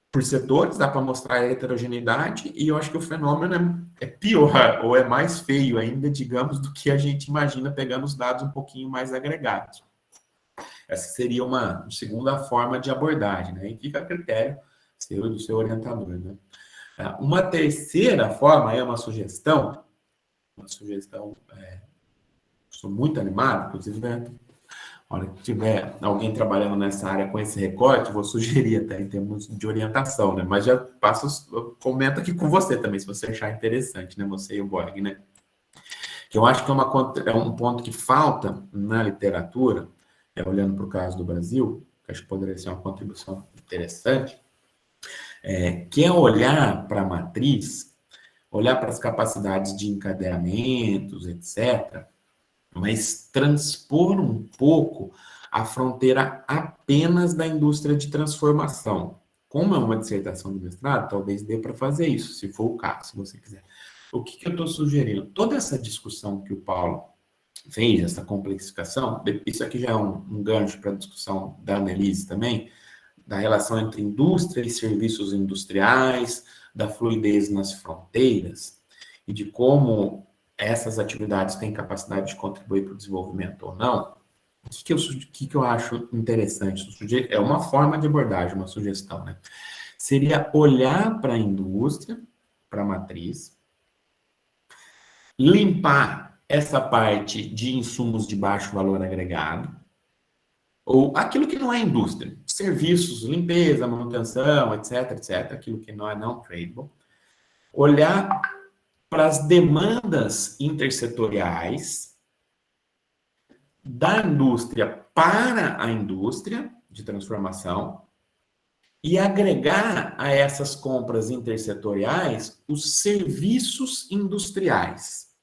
por setores, dá para mostrar a heterogeneidade, e eu acho que o fenômeno é pior, ou é mais feio ainda, digamos, do que a gente imagina pegando os dados um pouquinho mais agregados. Essa seria uma segunda forma de abordagem, né? E fica a critério seu e do seu orientador, né? Uma terceira forma é uma sugestão, sou muito animado, inclusive, né? A hora que tiver alguém trabalhando nessa área com esse recorte, vou sugerir até em termos de orientação, né? Mas já eu comento aqui com você também, se você achar interessante, né? Você e o Borg, né? Que eu acho que é um ponto que falta na literatura, olhando para o caso do Brasil, que acho que poderia ser uma contribuição interessante, que é olhar para a matriz, olhar para as capacidades de encadeamentos, etc., mas transpor um pouco a fronteira apenas da indústria de transformação. Como é uma dissertação de mestrado, talvez dê para fazer isso, se for o caso, se você quiser. O que eu estou sugerindo? Toda essa discussão que o Paulo fez, essa complexificação, isso aqui já é um gancho para a discussão da Annelise também, da relação entre indústria e serviços industriais, da fluidez nas fronteiras, e de como essas atividades têm capacidade de contribuir para o desenvolvimento ou não. O que eu acho interessante? É uma forma de abordagem, uma sugestão, né? Seria olhar para a indústria, para a matriz, limpar essa parte de insumos de baixo valor agregado, ou aquilo que não é indústria, serviços, limpeza, manutenção, etc., etc., aquilo que não é não tradable, olhar para as demandas intersetoriais da indústria para a indústria de transformação e agregar a essas compras intersetoriais os serviços industriais.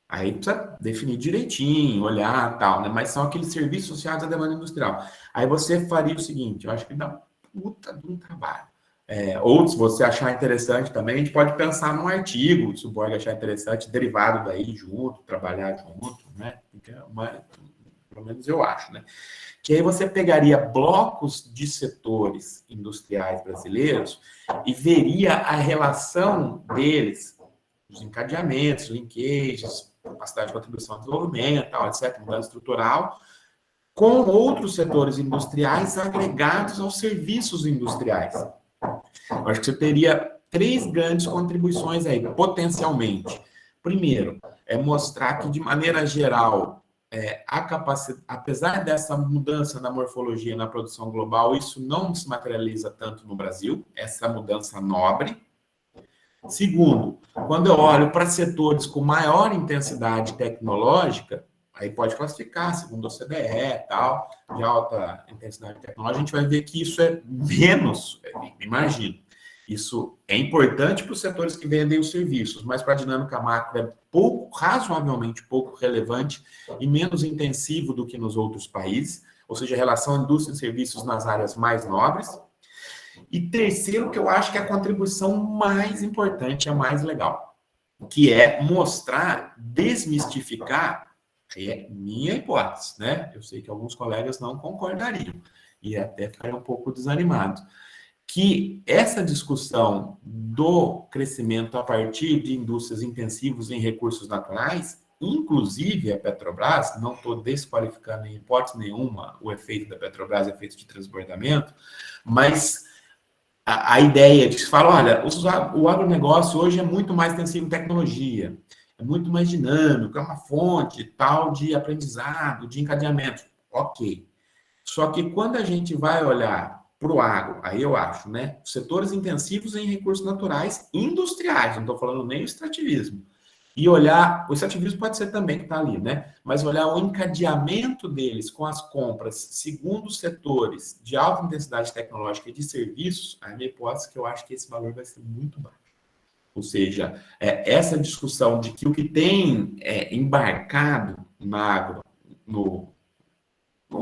Aí precisa definir direitinho, olhar tal, né? Mas são aqueles serviços associados à demanda industrial. Aí você faria o seguinte, eu acho que dá puta de um trabalho. Ou se você achar interessante também, a gente pode pensar num artigo, se o Borg achar interessante, derivado daí junto, trabalhar junto, né? Pelo menos eu acho, né? Que aí você pegaria blocos de setores industriais brasileiros e veria a relação deles, os encadeamentos, linkages, capacidade de contribuição ao desenvolvimento, tal, etc., mudança estrutural, com outros setores industriais agregados aos serviços industriais. Eu acho que você teria 3 grandes contribuições aí, potencialmente. Primeiro, é mostrar que, de maneira geral, a capacidade, apesar dessa mudança na morfologia na produção global, isso não se materializa tanto no Brasil, essa mudança nobre. Segundo, quando eu olho para setores com maior intensidade tecnológica, aí pode classificar, segundo a OCDE, tal, de alta intensidade tecnológica, a gente vai ver que isso é menos, imagino. Isso é importante para os setores que vendem os serviços, mas para a dinâmica macro é razoavelmente pouco relevante e menos intensivo do que nos outros países, ou seja, a relação indústria e serviços nas áreas mais nobres. E terceiro, que eu acho que é a contribuição mais importante, a mais legal, que é mostrar, desmistificar, é minha hipótese, né? Eu sei que alguns colegas não concordariam e até ficariam um pouco desanimados, que essa discussão do crescimento a partir de indústrias intensivas em recursos naturais, inclusive a Petrobras, não estou desqualificando em hipótese nenhuma o efeito da Petrobras, efeito de transbordamento, mas a ideia de que se fala, olha, o agronegócio hoje é muito mais intensivo em tecnologia, é muito mais dinâmico, é uma fonte tal de aprendizado, de encadeamento. Ok. Só que quando a gente vai olhar para o agro, aí eu acho, né? Setores intensivos em recursos naturais industriais, não estou falando nem o extrativismo. e olhar, o extrativismo pode ser também que está ali, né? Mas olhar o encadeamento deles com as compras segundo os setores de alta intensidade tecnológica e de serviços, a minha hipótese é que eu acho que esse valor vai ser muito baixo. Ou seja, essa discussão de que o que tem embarcado no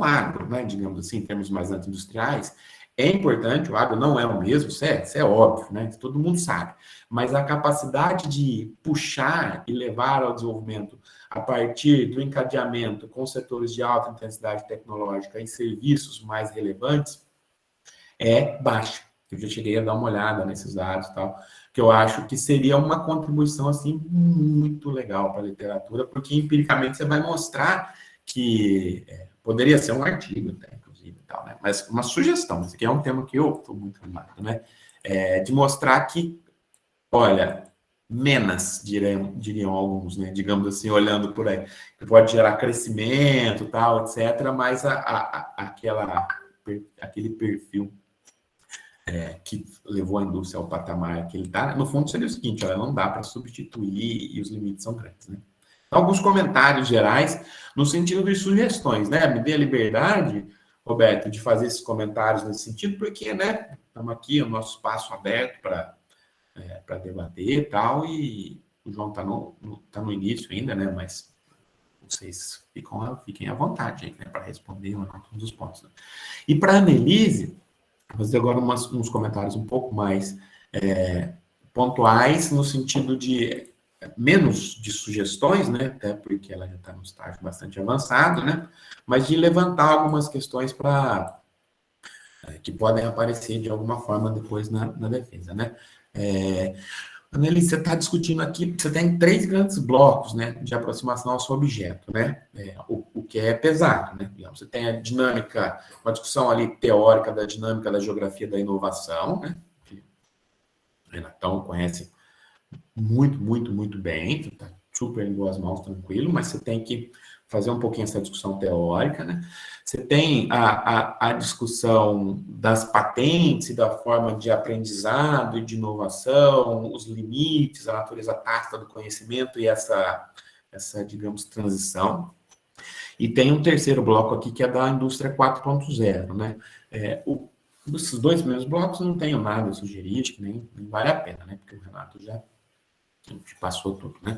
agro, né, digamos assim, em termos mais anti-industriais, é importante, o agro não é o mesmo, isso é óbvio, né? Todo mundo sabe. Mas a capacidade de puxar e levar ao desenvolvimento a partir do encadeamento com setores de alta intensidade tecnológica e serviços mais relevantes é baixa. Eu já cheguei a dar uma olhada nesses dados e tal, que eu acho que seria uma contribuição assim muito legal para a literatura, porque empiricamente você vai mostrar que poderia ser um artigo, né, inclusive, e tal, né? Mas uma sugestão, isso aqui é um tema que eu estou muito animado, né? De mostrar que, olha, menos, diriam alguns, né? Digamos assim, olhando por aí, que pode gerar crescimento, tal, etc., mas aquele perfil que levou a indústria ao patamar que ele está, no fundo seria o seguinte, olha, não dá para substituir e os limites são grandes, né? Alguns comentários gerais no sentido de sugestões, né? Me dê a liberdade, Roberto, de fazer esses comentários nesse sentido, porque, né, estamos aqui, o nosso espaço aberto para debater e tal, e o João está no início ainda, né, mas vocês fiquem à vontade aí, né, para responder todos os pontos. Né? E para a Annelise, vou fazer agora uns comentários um pouco mais pontuais, no sentido de menos de sugestões, né, até porque ela já está no estágio bastante avançado, né, mas de levantar algumas questões que podem aparecer de alguma forma depois na defesa, né. Annelise, você está discutindo aqui, você tem 3 grandes blocos, né, de aproximação ao seu objeto, né, o que é pesado, né, digamos, você tem a dinâmica, uma discussão ali teórica da dinâmica da geografia da inovação, né, que o Renatão conhece muito, muito, muito bem, está super em boas mãos, tranquilo, mas você tem que fazer um pouquinho essa discussão teórica, né? Você tem a discussão das patentes e da forma de aprendizado e de inovação, os limites, a natureza tácita do conhecimento e essa digamos, transição. E tem um terceiro bloco aqui, que é da indústria 4.0, né? Esses 2 primeiros blocos não tenho nada a sugerir, acho que nem vale a pena, né? Porque o Renato já passou tudo, né?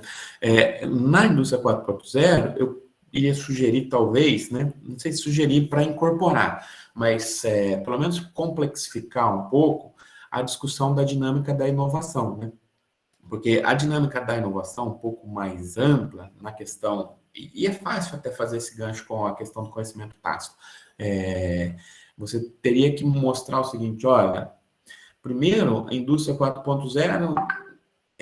Na indústria 4.0, eu iria sugerir, talvez, né? Não sei se sugerir para incorporar, mas pelo menos complexificar um pouco a discussão da dinâmica da inovação, né? Porque a dinâmica da inovação um pouco mais ampla na questão, e é fácil até fazer esse gancho com a questão do conhecimento tácito, você teria que mostrar o seguinte, olha, primeiro, a indústria 4.0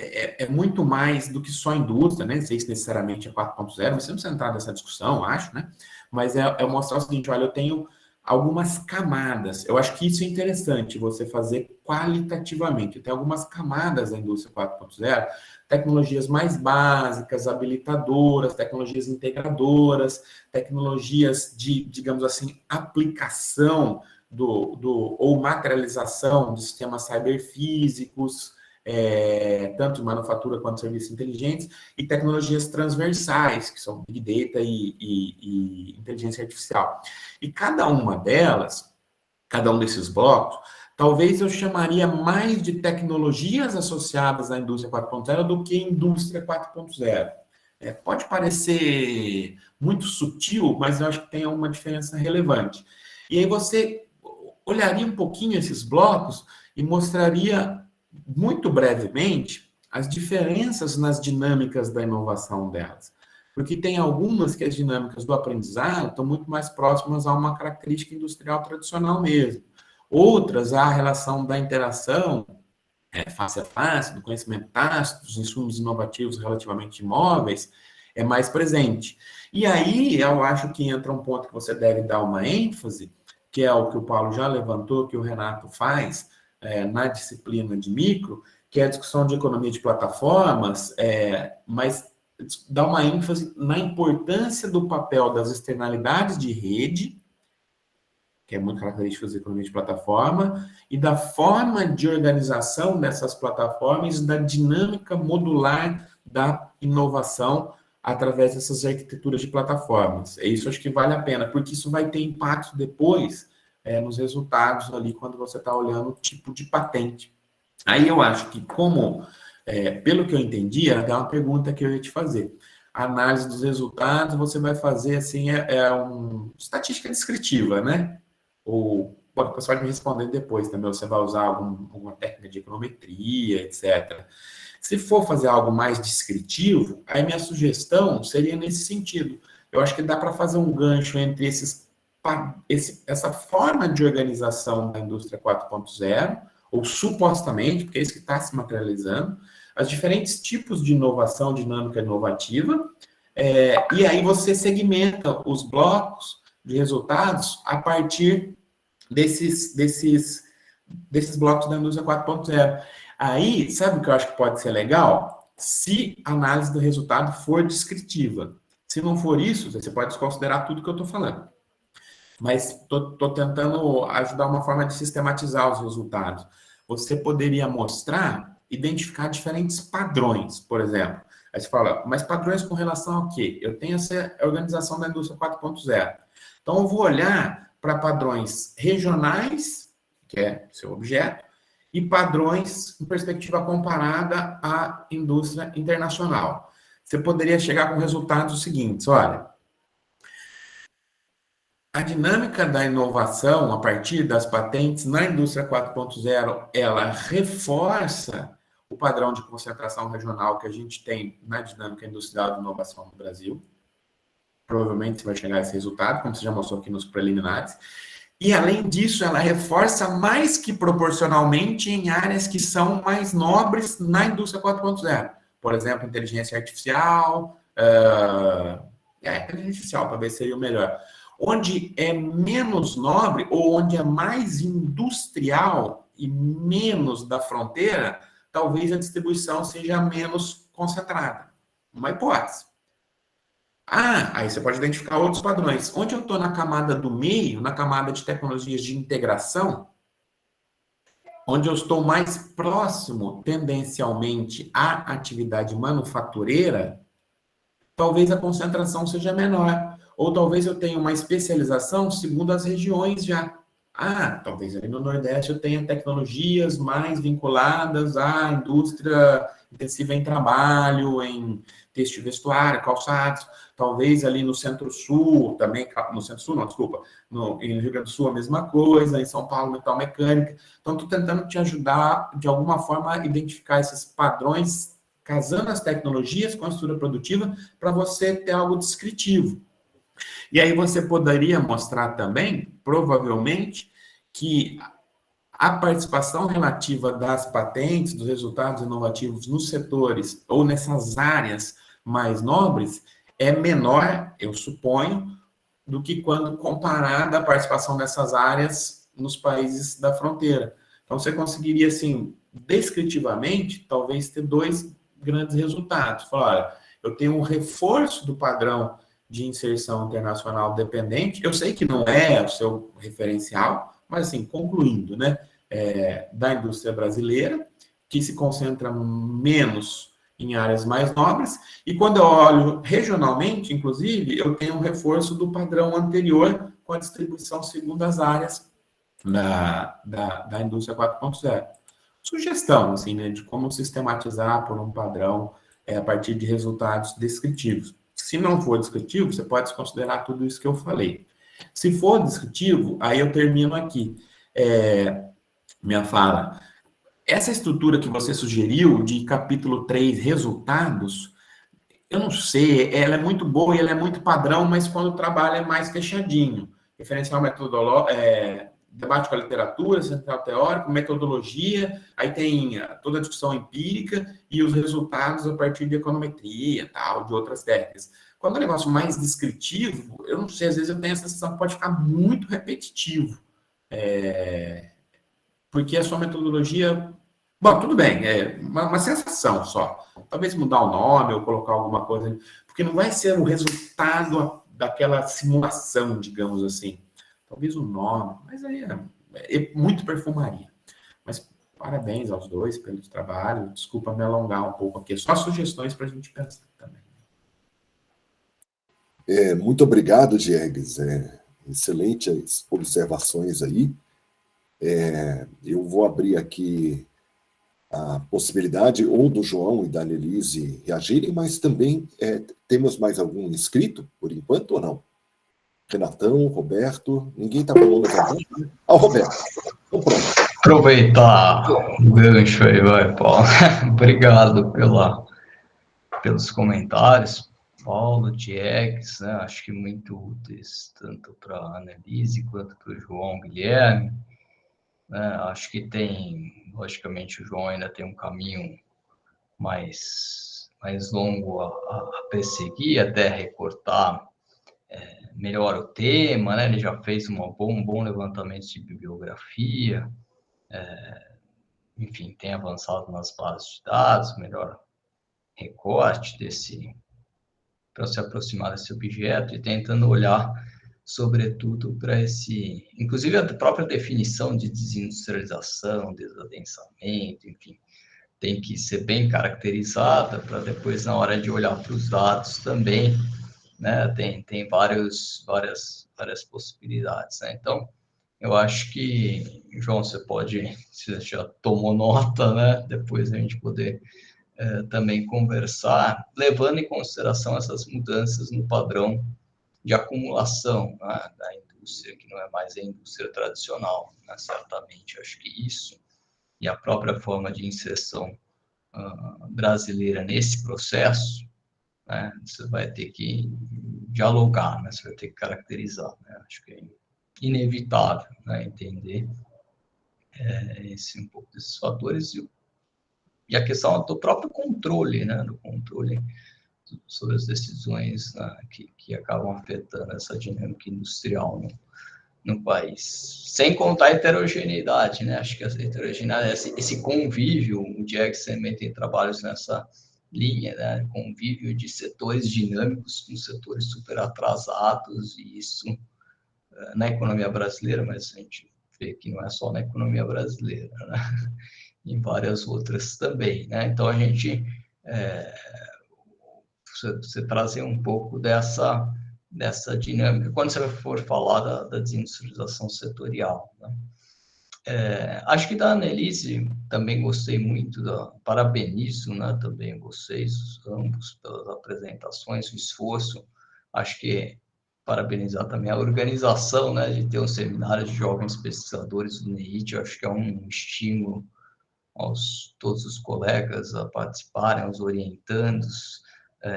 é muito mais do que só indústria, né? Não sei se necessariamente é 4.0, mas você não precisa entrar nessa discussão, acho, né? Mas é mostrar o seguinte, olha, eu tenho algumas camadas. Eu acho que isso é interessante, você fazer qualitativamente. Tem algumas camadas da indústria 4.0, tecnologias mais básicas, habilitadoras, tecnologias integradoras, tecnologias de, digamos assim, aplicação ou materialização de sistemas cyberfísicos, tanto de manufatura quanto de serviços inteligentes, e tecnologias transversais, que são Big Data e inteligência artificial. E cada uma delas, cada um desses blocos, talvez eu chamaria mais de tecnologias associadas à indústria 4.0 do que indústria 4.0. Pode parecer muito sutil, mas eu acho que tem uma diferença relevante. E aí você olharia um pouquinho esses blocos e mostraria muito brevemente as diferenças nas dinâmicas da inovação delas. Porque tem algumas que as dinâmicas do aprendizado estão muito mais próximas a uma característica industrial tradicional mesmo. Outras, a relação da interação face a face, do conhecimento tácito, dos insumos inovativos relativamente imóveis, é mais presente. E aí, eu acho que entra um ponto que você deve dar uma ênfase, que é o que o Paulo já levantou, que o Renato faz na disciplina de micro, que é a discussão de economia de plataformas, mas dá uma ênfase na importância do papel das externalidades de rede, que é muito característico da economia de plataforma, e da forma de organização dessas plataformas, da dinâmica modular da inovação através dessas arquiteturas de plataformas. Isso acho que vale a pena, porque isso vai ter impacto depois nos resultados ali, quando você está olhando o tipo de patente. Aí eu acho que, pelo que eu entendi, era uma pergunta que eu ia te fazer. A análise dos resultados, você vai fazer, assim, uma estatística descritiva, né? Ou, pode, você pode me responder depois também, você vai usar alguma técnica de econometria, etc. Se for fazer algo mais descritivo, aí minha sugestão seria nesse sentido. Eu acho que dá para fazer um gancho entre essa forma de organização da indústria 4.0, ou supostamente, porque é isso que está se materializando, os diferentes tipos de inovação dinâmica inovativa, e aí você segmenta os blocos de resultados a partir desses blocos da indústria 4.0. Aí, sabe o que eu acho que pode ser legal? Se a análise do resultado for descritiva. Se não for isso, você pode desconsiderar tudo que eu estou falando. Mas estou tentando ajudar uma forma de sistematizar os resultados. Você poderia mostrar, identificar diferentes padrões, por exemplo. Aí você fala, mas padrões com relação ao quê? Eu tenho essa organização da indústria 4.0. Então, eu vou olhar para padrões regionais, que é seu objeto, e padrões em perspectiva comparada à indústria internacional. Você poderia chegar com resultados seguintes, olha, a dinâmica da inovação a partir das patentes na indústria 4.0, ela reforça o padrão de concentração regional que a gente tem na dinâmica industrial de inovação no Brasil. Provavelmente você vai chegar a esse resultado, como você já mostrou aqui nos preliminares. E, além disso, ela reforça mais que proporcionalmente em áreas que são mais nobres na indústria 4.0. Por exemplo, inteligência artificial, inteligência artificial talvez seria o melhor. Onde é menos nobre ou onde é mais industrial e menos da fronteira, talvez a distribuição seja menos concentrada. Uma hipótese. Aí você pode identificar outros padrões. Onde eu estou na camada do meio, na camada de tecnologias de integração, onde eu estou mais próximo, tendencialmente, à atividade manufatureira, talvez a concentração seja menor. Ou talvez eu tenha uma especialização segundo as regiões já. Talvez ali no Nordeste eu tenha tecnologias mais vinculadas à indústria intensiva em trabalho, em têxtil, vestuário, calçados. Talvez ali no Centro-Sul, também, no Centro-Sul não, desculpa, em Rio Grande do Sul a mesma coisa, em São Paulo metal mecânica. Então, estou tentando te ajudar, de alguma forma, a identificar esses padrões, casando as tecnologias com a estrutura produtiva, para você ter algo descritivo. E aí você poderia mostrar também, provavelmente, que a participação relativa das patentes, dos resultados inovativos nos setores ou nessas áreas mais nobres é menor, eu suponho, do que quando comparada a participação dessas áreas nos países da fronteira. Então, você conseguiria, assim, descritivamente, talvez ter dois grandes resultados. Falar, olha, eu tenho um reforço do padrão de inserção internacional dependente, eu sei que não é o seu referencial, mas assim, concluindo, né, da indústria brasileira, que se concentra menos em áreas mais nobres, e quando eu olho regionalmente, inclusive, eu tenho um reforço do padrão anterior com a distribuição segundo as áreas da indústria 4.0. Sugestão, assim, né, de como sistematizar por um padrão a partir de resultados descritivos. Se não for descritivo, você pode considerar tudo isso que eu falei. Se for descritivo, aí eu termino aqui minha fala. Essa estrutura que você sugeriu de capítulo 3, resultados, eu não sei, ela é muito boa e ela é muito padrão, mas quando o trabalho é mais fechadinho. Referencial metodológico, debate com a literatura, central teórico, metodologia, aí tem toda a discussão empírica e os resultados a partir de econometria, tal, de outras técnicas. Quando é um negócio mais descritivo, eu não sei, às vezes eu tenho a sensação que pode ficar muito repetitivo. Porque a sua metodologia... Bom, tudo bem, é uma sensação só. Talvez mudar o nome ou colocar alguma coisa, porque não vai ser o resultado daquela simulação, digamos assim. Talvez o nome, mas aí é muito perfumaria. Mas Parabéns aos dois pelo trabalho. Desculpa me alongar um pouco aqui. Só sugestões para a gente pensar também. Muito obrigado, Diegues. Excelentes observações aí. Eu vou abrir aqui a possibilidade ou do João e da Annelise reagirem, mas também temos mais algum inscrito, por enquanto, ou não? Renatão, Roberto, ninguém está com o nome levantado, né? Roberto. Então, pronto. Aproveitar o gancho aí, vai, Paulo. Obrigado pelos comentários, Paulo, Diegues, né? Acho que muito úteis, tanto para a Annelise quanto para o João Guilherme. Né? Acho que logicamente, o João ainda tem um caminho mais longo a perseguir, até recortar melhor o tema, né? Ele já fez um bom levantamento de bibliografia, enfim, tem avançado nas bases de dados, melhor recorte para se aproximar desse objeto e tentando olhar, sobretudo, para inclusive a própria definição de desindustrialização, desadensamento, enfim, tem que ser bem caracterizada para depois, na hora de olhar para os dados também, né, tem várias possibilidades, né? Então, eu acho que, João, você já tomou nota, né, depois a gente poder também conversar, levando em consideração essas mudanças no padrão de acumulação, né, da indústria, que não é mais a indústria tradicional, né, certamente. Acho que isso e a própria forma de inserção brasileira nesse processo, né, você vai ter que dialogar, né, você vai ter que caracterizar, né, acho que é inevitável, né, entender um pouco desses fatores e a questão do próprio controle, né, do controle sobre as decisões, né, que acabam afetando essa dinâmica industrial no país. Sem contar a heterogeneidade, né? Acho que essa heterogeneidade, esse convívio, o Diegues também tem trabalhos nessa linha, né? Convívio de setores dinâmicos com setores super atrasados, e isso na economia brasileira, mas a gente vê que não é só na economia brasileira, né? Em várias outras também, né? Então, a gente você trazer um pouco dessa dinâmica, quando você for falar da desindustrialização setorial, né? Acho que da Annelise também gostei muito, parabenizo, né, também vocês ambos pelas apresentações, o esforço, acho que parabenizar também a organização, né, de ter um seminário de jovens pesquisadores do NEIT, acho que é um estímulo todos os colegas a participarem, aos orientandos,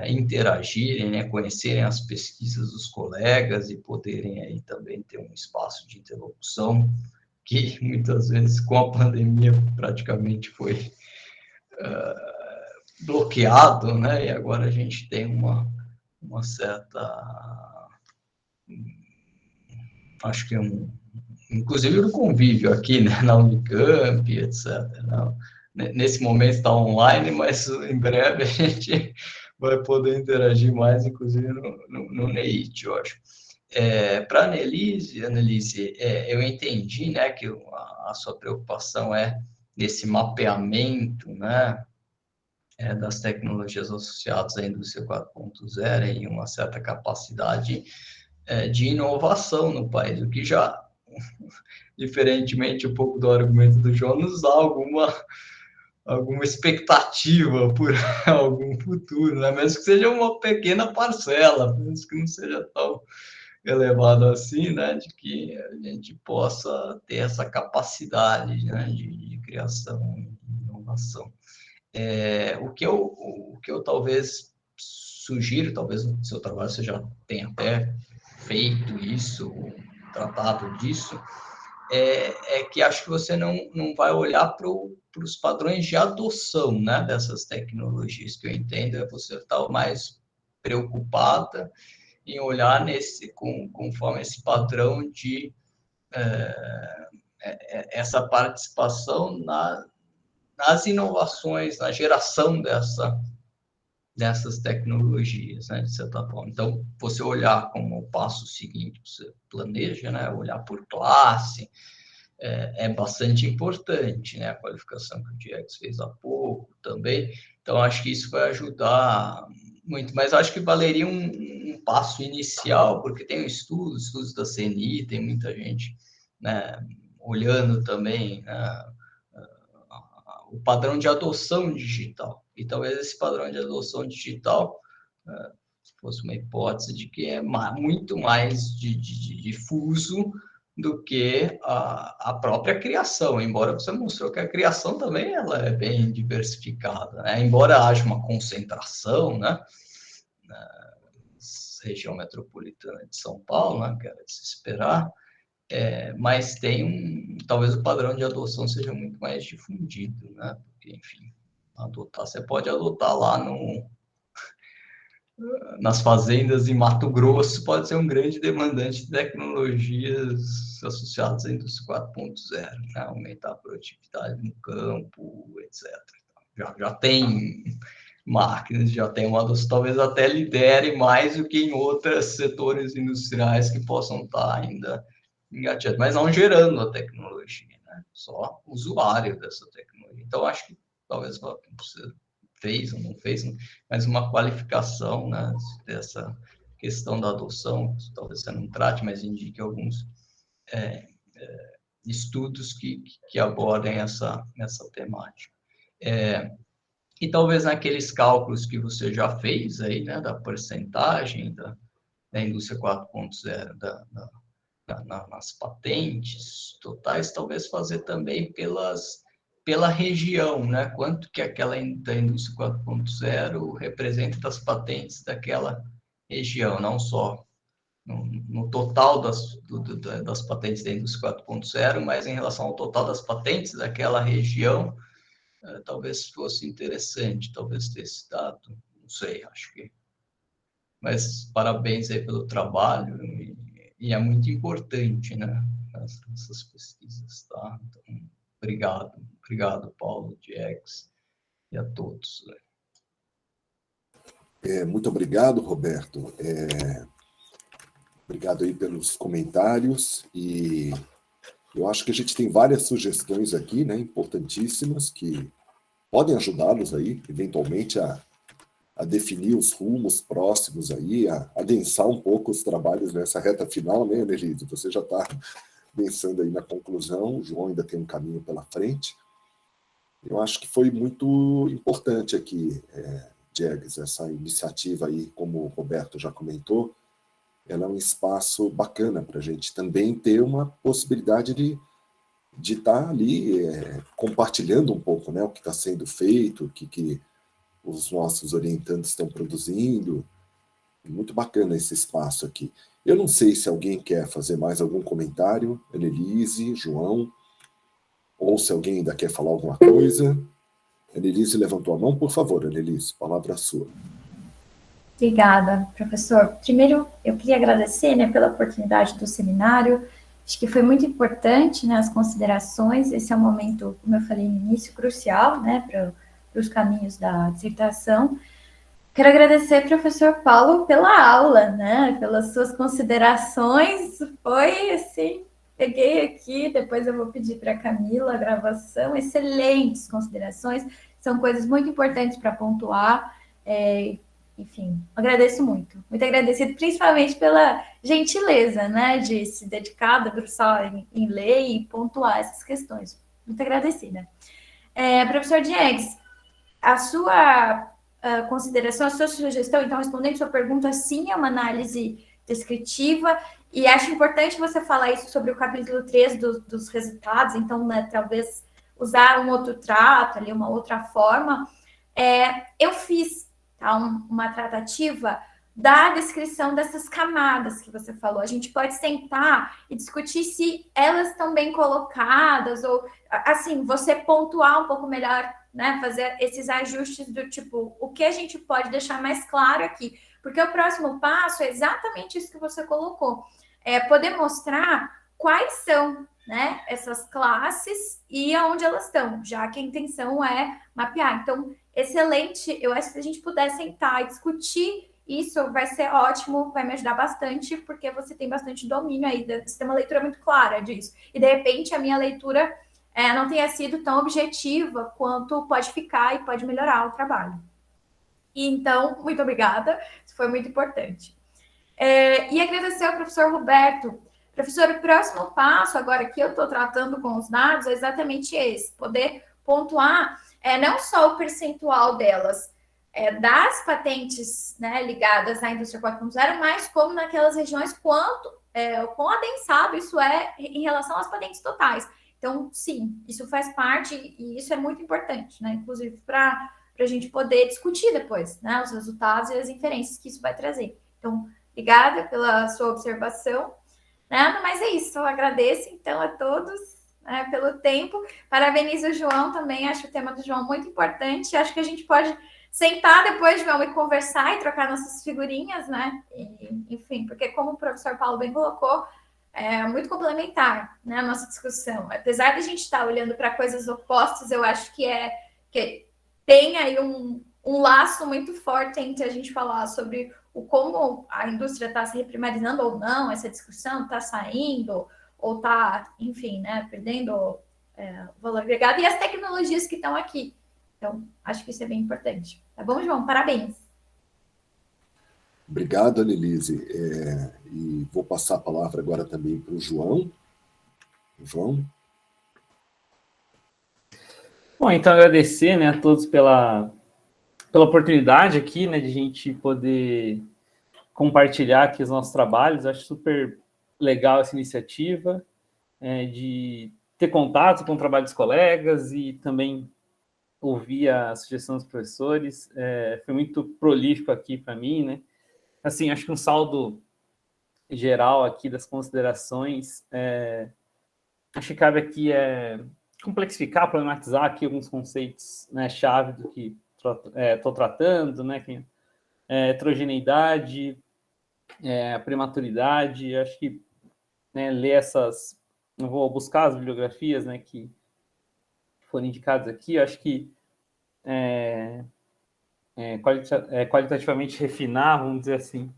interagirem, né, conhecerem as pesquisas dos colegas e poderem aí também ter um espaço de interlocução que muitas vezes com a pandemia praticamente foi bloqueado, né, e agora a gente tem uma certa, acho que inclusive no convívio aqui, né, na Unicamp, etc. Não, nesse momento está online, mas em breve a gente vai poder interagir mais, inclusive no NEIT, eu acho. Para a Annelise, eu entendi, né, que a sua preocupação nesse mapeamento, né, das tecnologias associadas à indústria 4.0 e uma certa capacidade de inovação no país, o que já, diferentemente um pouco do argumento do João, nos dá alguma expectativa por algum futuro, né? Mesmo que seja uma pequena parcela, mesmo que não seja tão elevado assim, né? De que a gente possa ter essa capacidade, né, de criação e inovação. O que eu talvez sugiro, talvez no seu trabalho você já tenha até feito isso, tratado disso, que acho que você não vai olhar para os padrões de adoção, né, dessas tecnologias, que eu entendo você estar mais preocupada em olhar conforme esse padrão de essa participação nas inovações, na geração dessas tecnologias, né, de certa forma. Então, você olhar como o passo seguinte, você planeja, né, olhar por classe, é bastante importante, né? A qualificação que o Diegues fez há pouco também. Então, acho que isso vai ajudar muito, mas acho que valeria um passo inicial, porque tem estudos da CNI, tem muita gente, né, olhando também, né, o padrão de adoção digital. E talvez esse padrão de adoção digital, se fosse uma hipótese de que é muito mais difuso do que a própria criação, embora você mostrou que a criação também ela é bem diversificada, né? Embora haja uma concentração, né, na região metropolitana de São Paulo, né, que era de se esperar, mas talvez o padrão de adoção seja muito mais difundido, né? Porque, enfim, você pode adotar lá nas fazendas em Mato Grosso, pode ser um grande demandante de tecnologias associadas à indústria 4.0, né? Aumentar a produtividade no campo, etc. Já tem máquinas, já tem uma adoção, talvez até lidere mais do que em outros setores industriais que possam estar ainda engateados, mas não gerando a tecnologia, né? Só usuário dessa tecnologia. Então, acho que talvez você fez ou não fez, mas uma qualificação, né, dessa questão da adoção, talvez você não trate, mas indique alguns estudos que abordem essa temática. E talvez naqueles cálculos que você já fez aí, né, da porcentagem da indústria 4.0, nas patentes totais, talvez fazer também pela região, né? Quanto que aquela da indústria 4.0 representa das patentes daquela região, não só no total das patentes da indústria 4.0, mas em relação ao total das patentes daquela região, talvez fosse interessante, talvez ter esse dado, não sei, acho que. Mas parabéns aí pelo trabalho, e é muito importante, né, essas pesquisas, tá? Então, obrigado, Paulo, Diegues, e a todos. Muito obrigado, Roberto. Obrigado aí pelos comentários, e eu acho que a gente tem várias sugestões aqui, né, importantíssimas, que podem ajudá-los aí, eventualmente, a definir os rumos próximos aí, a adensar um pouco os trabalhos nessa reta final, né, Annelise? Você já está pensando aí na conclusão, o João ainda tem um caminho pela frente. Eu acho que foi muito importante aqui, Diegues, essa iniciativa aí, como o Roberto já comentou, ela é um espaço bacana para a gente também ter uma possibilidade de estar ali compartilhando um pouco, né, o que está sendo feito, o que os nossos orientantes estão produzindo. Muito bacana esse espaço aqui. Eu não sei se alguém quer fazer mais algum comentário, Annelise, João, ou se alguém ainda quer falar alguma coisa. Annelise levantou a mão, por favor, Annelise, palavra sua. Obrigada, professor. Primeiro, eu queria agradecer, né, pela oportunidade do seminário. Acho que foi muito importante, né, as considerações. Esse é um momento, como eu falei no início, crucial, né, para os caminhos da dissertação. Quero agradecer, professor Paulo, pela aula, né, pelas suas considerações. Foi assim, peguei aqui, depois eu vou pedir para a Camila a gravação. Excelentes considerações, são coisas muito importantes para pontuar. Enfim, agradeço muito agradecido, principalmente pela gentileza, né, de se dedicar, debruçar em ler e pontuar essas questões. Muito agradecida. Professor Diegues, a sua consideração, a sua sugestão, então, respondendo a sua pergunta, sim, é uma análise descritiva, e acho importante você falar isso sobre o capítulo 3 dos resultados, então, né, talvez usar um outro trato, ali, uma outra forma. Eu fiz uma tratativa da descrição dessas camadas que você falou. A gente pode sentar e discutir se elas estão bem colocadas, ou, assim, você pontuar um pouco melhor, né, fazer esses ajustes do tipo, o que a gente pode deixar mais claro aqui, porque o próximo passo é exatamente isso que você colocou, poder mostrar quais são, né, essas classes e aonde elas estão, já que a intenção é mapear. Então, excelente, eu acho que se a gente puder sentar e discutir isso vai ser ótimo, vai me ajudar bastante, porque você tem bastante domínio aí, você tem uma leitura muito clara disso. E, de repente, a minha leitura não tenha sido tão objetiva quanto pode ficar e pode melhorar o trabalho. E, então, muito obrigada, isso foi muito importante. E agradecer ao professor Roberto. Professor, o próximo passo, agora que eu estou tratando com os dados, é exatamente esse, poder pontuar não só o percentual delas, das patentes, né, ligadas à indústria 4.0, mas como naquelas regiões, o quão adensado isso é em relação às patentes totais. Então, sim, isso faz parte e isso é muito importante, né, inclusive para a gente poder discutir depois, né, os resultados e as inferências que isso vai trazer. Então, obrigada pela sua observação. Nada, mas é isso, eu agradeço então a todos pelo tempo. Parabenizo o João também, acho o tema do João muito importante. Acho que a gente pode sentar depois, João, e conversar e trocar nossas figurinhas, né? Enfim, porque como o professor Paulo bem colocou, é muito complementar, né, a nossa discussão. Apesar de a gente estar olhando para coisas opostas, eu acho que tem aí um laço muito forte entre a gente falar sobre como a indústria está se reprimarizando ou não, essa discussão está saindo ou está, enfim, né, perdendo o valor agregado, e as tecnologias que estão aqui. Então, acho que isso é bem importante. Tá bom, João? Parabéns. Obrigado, Annelise. E vou passar a palavra agora também para o João. João? Bom, então agradecer, né, a todos pela oportunidade aqui, né, de a gente poder compartilhar aqui os nossos trabalhos. Acho super legal essa iniciativa, de ter contato com o trabalho dos colegas e também ouvir a sugestão dos professores. Foi muito prolífico aqui para mim, né? Assim, acho que um saldo geral aqui das considerações, acho que cabe aqui complexificar, problematizar aqui alguns conceitos, né, chave do que estou tratando, né, que heterogeneidade, prematuridade. Acho que, né, ler essas, eu vou buscar as bibliografias, né, que foram indicadas aqui. Acho que qualitativamente refinar, vamos dizer assim,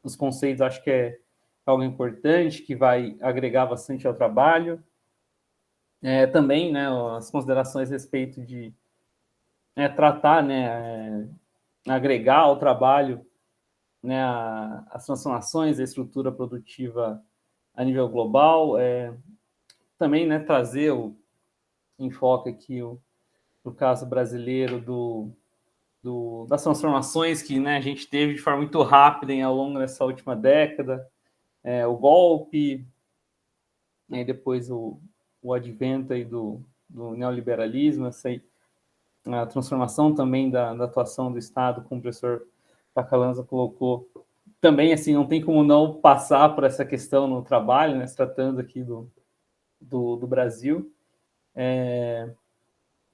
os conceitos, acho que é algo importante, que vai agregar bastante ao trabalho. Também, né, as considerações a respeito de tratar, né, agregar ao trabalho, né, as transformações da estrutura produtiva a nível global. Também, né, trazer o enfoque aqui, no caso brasileiro, das transformações que, né, a gente teve de forma muito rápida ao longo dessa última década, o golpe, e depois o advento aí do neoliberalismo, a transformação também da atuação do Estado, como o professor Pacalanza colocou. Também, assim, não tem como não passar por essa questão no trabalho, né, se tratando aqui do Brasil.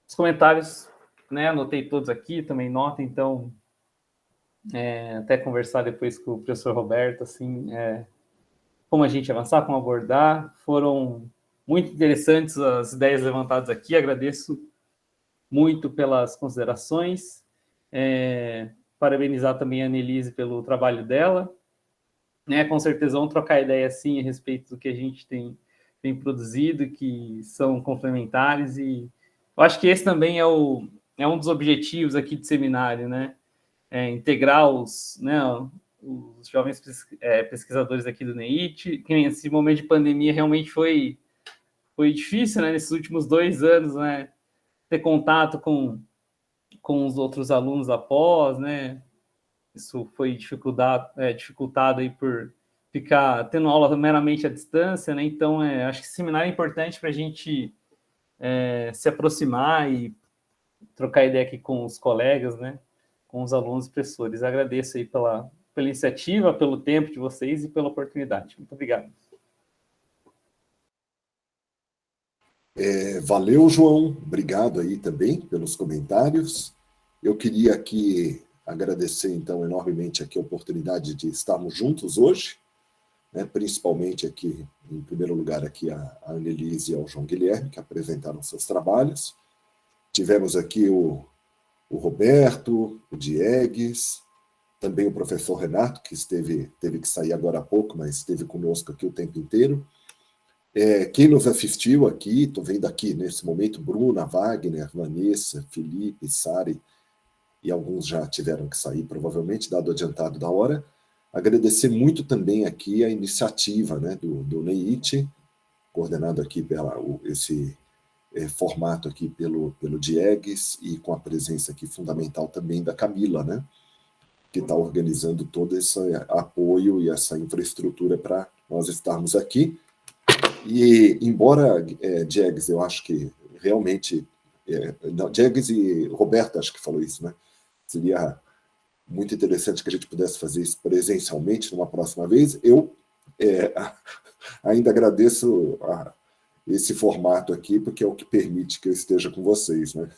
Os comentários, né, anotei todos aqui, também notem, então, até conversar depois com o professor Roberto, assim, como a gente avançar, como abordar. Foram muito interessantes as ideias levantadas aqui, agradeço muito pelas considerações, parabenizar também a Annelise pelo trabalho dela, né, com certeza vamos trocar ideia, sim, a respeito do que a gente tem produzido, que são complementares, e eu acho que esse também é um dos objetivos aqui do seminário, né, integrar os jovens pesquisadores aqui do NEIT, que esse momento de pandemia realmente foi difícil, né, nesses últimos 2 anos, né, ter contato com os outros alunos após, né, isso foi dificultado aí por ficar tendo aula meramente à distância, né, então acho que esse seminário é importante para a gente se aproximar e trocar ideia aqui com os colegas, né, com os alunos e professores. Agradeço aí pela iniciativa, pelo tempo de vocês e pela oportunidade. Muito obrigado. Valeu, João. Obrigado aí também pelos comentários. Eu queria aqui agradecer, então, enormemente aqui a oportunidade de estarmos juntos hoje, né, principalmente aqui, em primeiro lugar, aqui a Annelise e ao João Guilherme, que apresentaram seus trabalhos. Tivemos aqui o Roberto, o Diegues, também o professor Renato, que teve que sair agora há pouco, mas esteve conosco aqui o tempo inteiro. Quem nos assistiu aqui, estou vendo aqui nesse momento, Bruna, Wagner, Vanessa, Felipe, Sari, e alguns já tiveram que sair, provavelmente, dado o adiantado da hora. Agradecer muito também aqui a iniciativa, né, do NEIT, coordenado aqui esse formato aqui pelo Diegues, e com a presença aqui fundamental também da Camila, né, que está organizando todo esse apoio e essa infraestrutura para nós estarmos aqui. E, embora, Diegues, eu acho que realmente... Diegues e Roberto, acho que falou isso, né? Seria muito interessante que a gente pudesse fazer isso presencialmente numa próxima vez. Eu ainda agradeço esse formato aqui, porque é o que permite que eu esteja com vocês, né?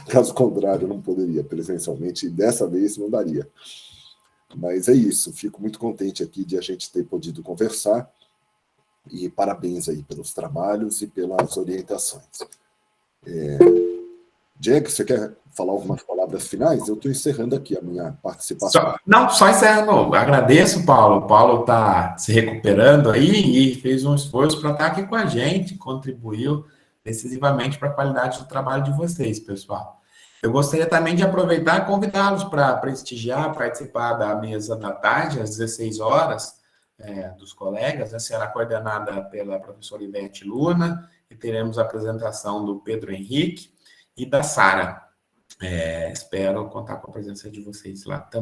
Caso contrário, eu não poderia presencialmente, e dessa vez não daria. Mas é isso, fico muito contente aqui de a gente ter podido conversar, e parabéns aí pelos trabalhos e pelas orientações. Diego, você quer falar algumas palavras finais? Eu estou encerrando aqui a minha participação. Só encerrando. Agradeço, Paulo. O Paulo está se recuperando aí e fez um esforço para estar aqui com a gente, contribuiu decisivamente para a qualidade do trabalho de vocês, pessoal. Eu gostaria também de aproveitar e convidá-los para prestigiar, participar da mesa da tarde, às 16 horas, dos colegas. Essa será coordenada pela professora Ivete Luna, e teremos a apresentação do Pedro Henrique e da Sara. Espero contar com a presença de vocês lá também.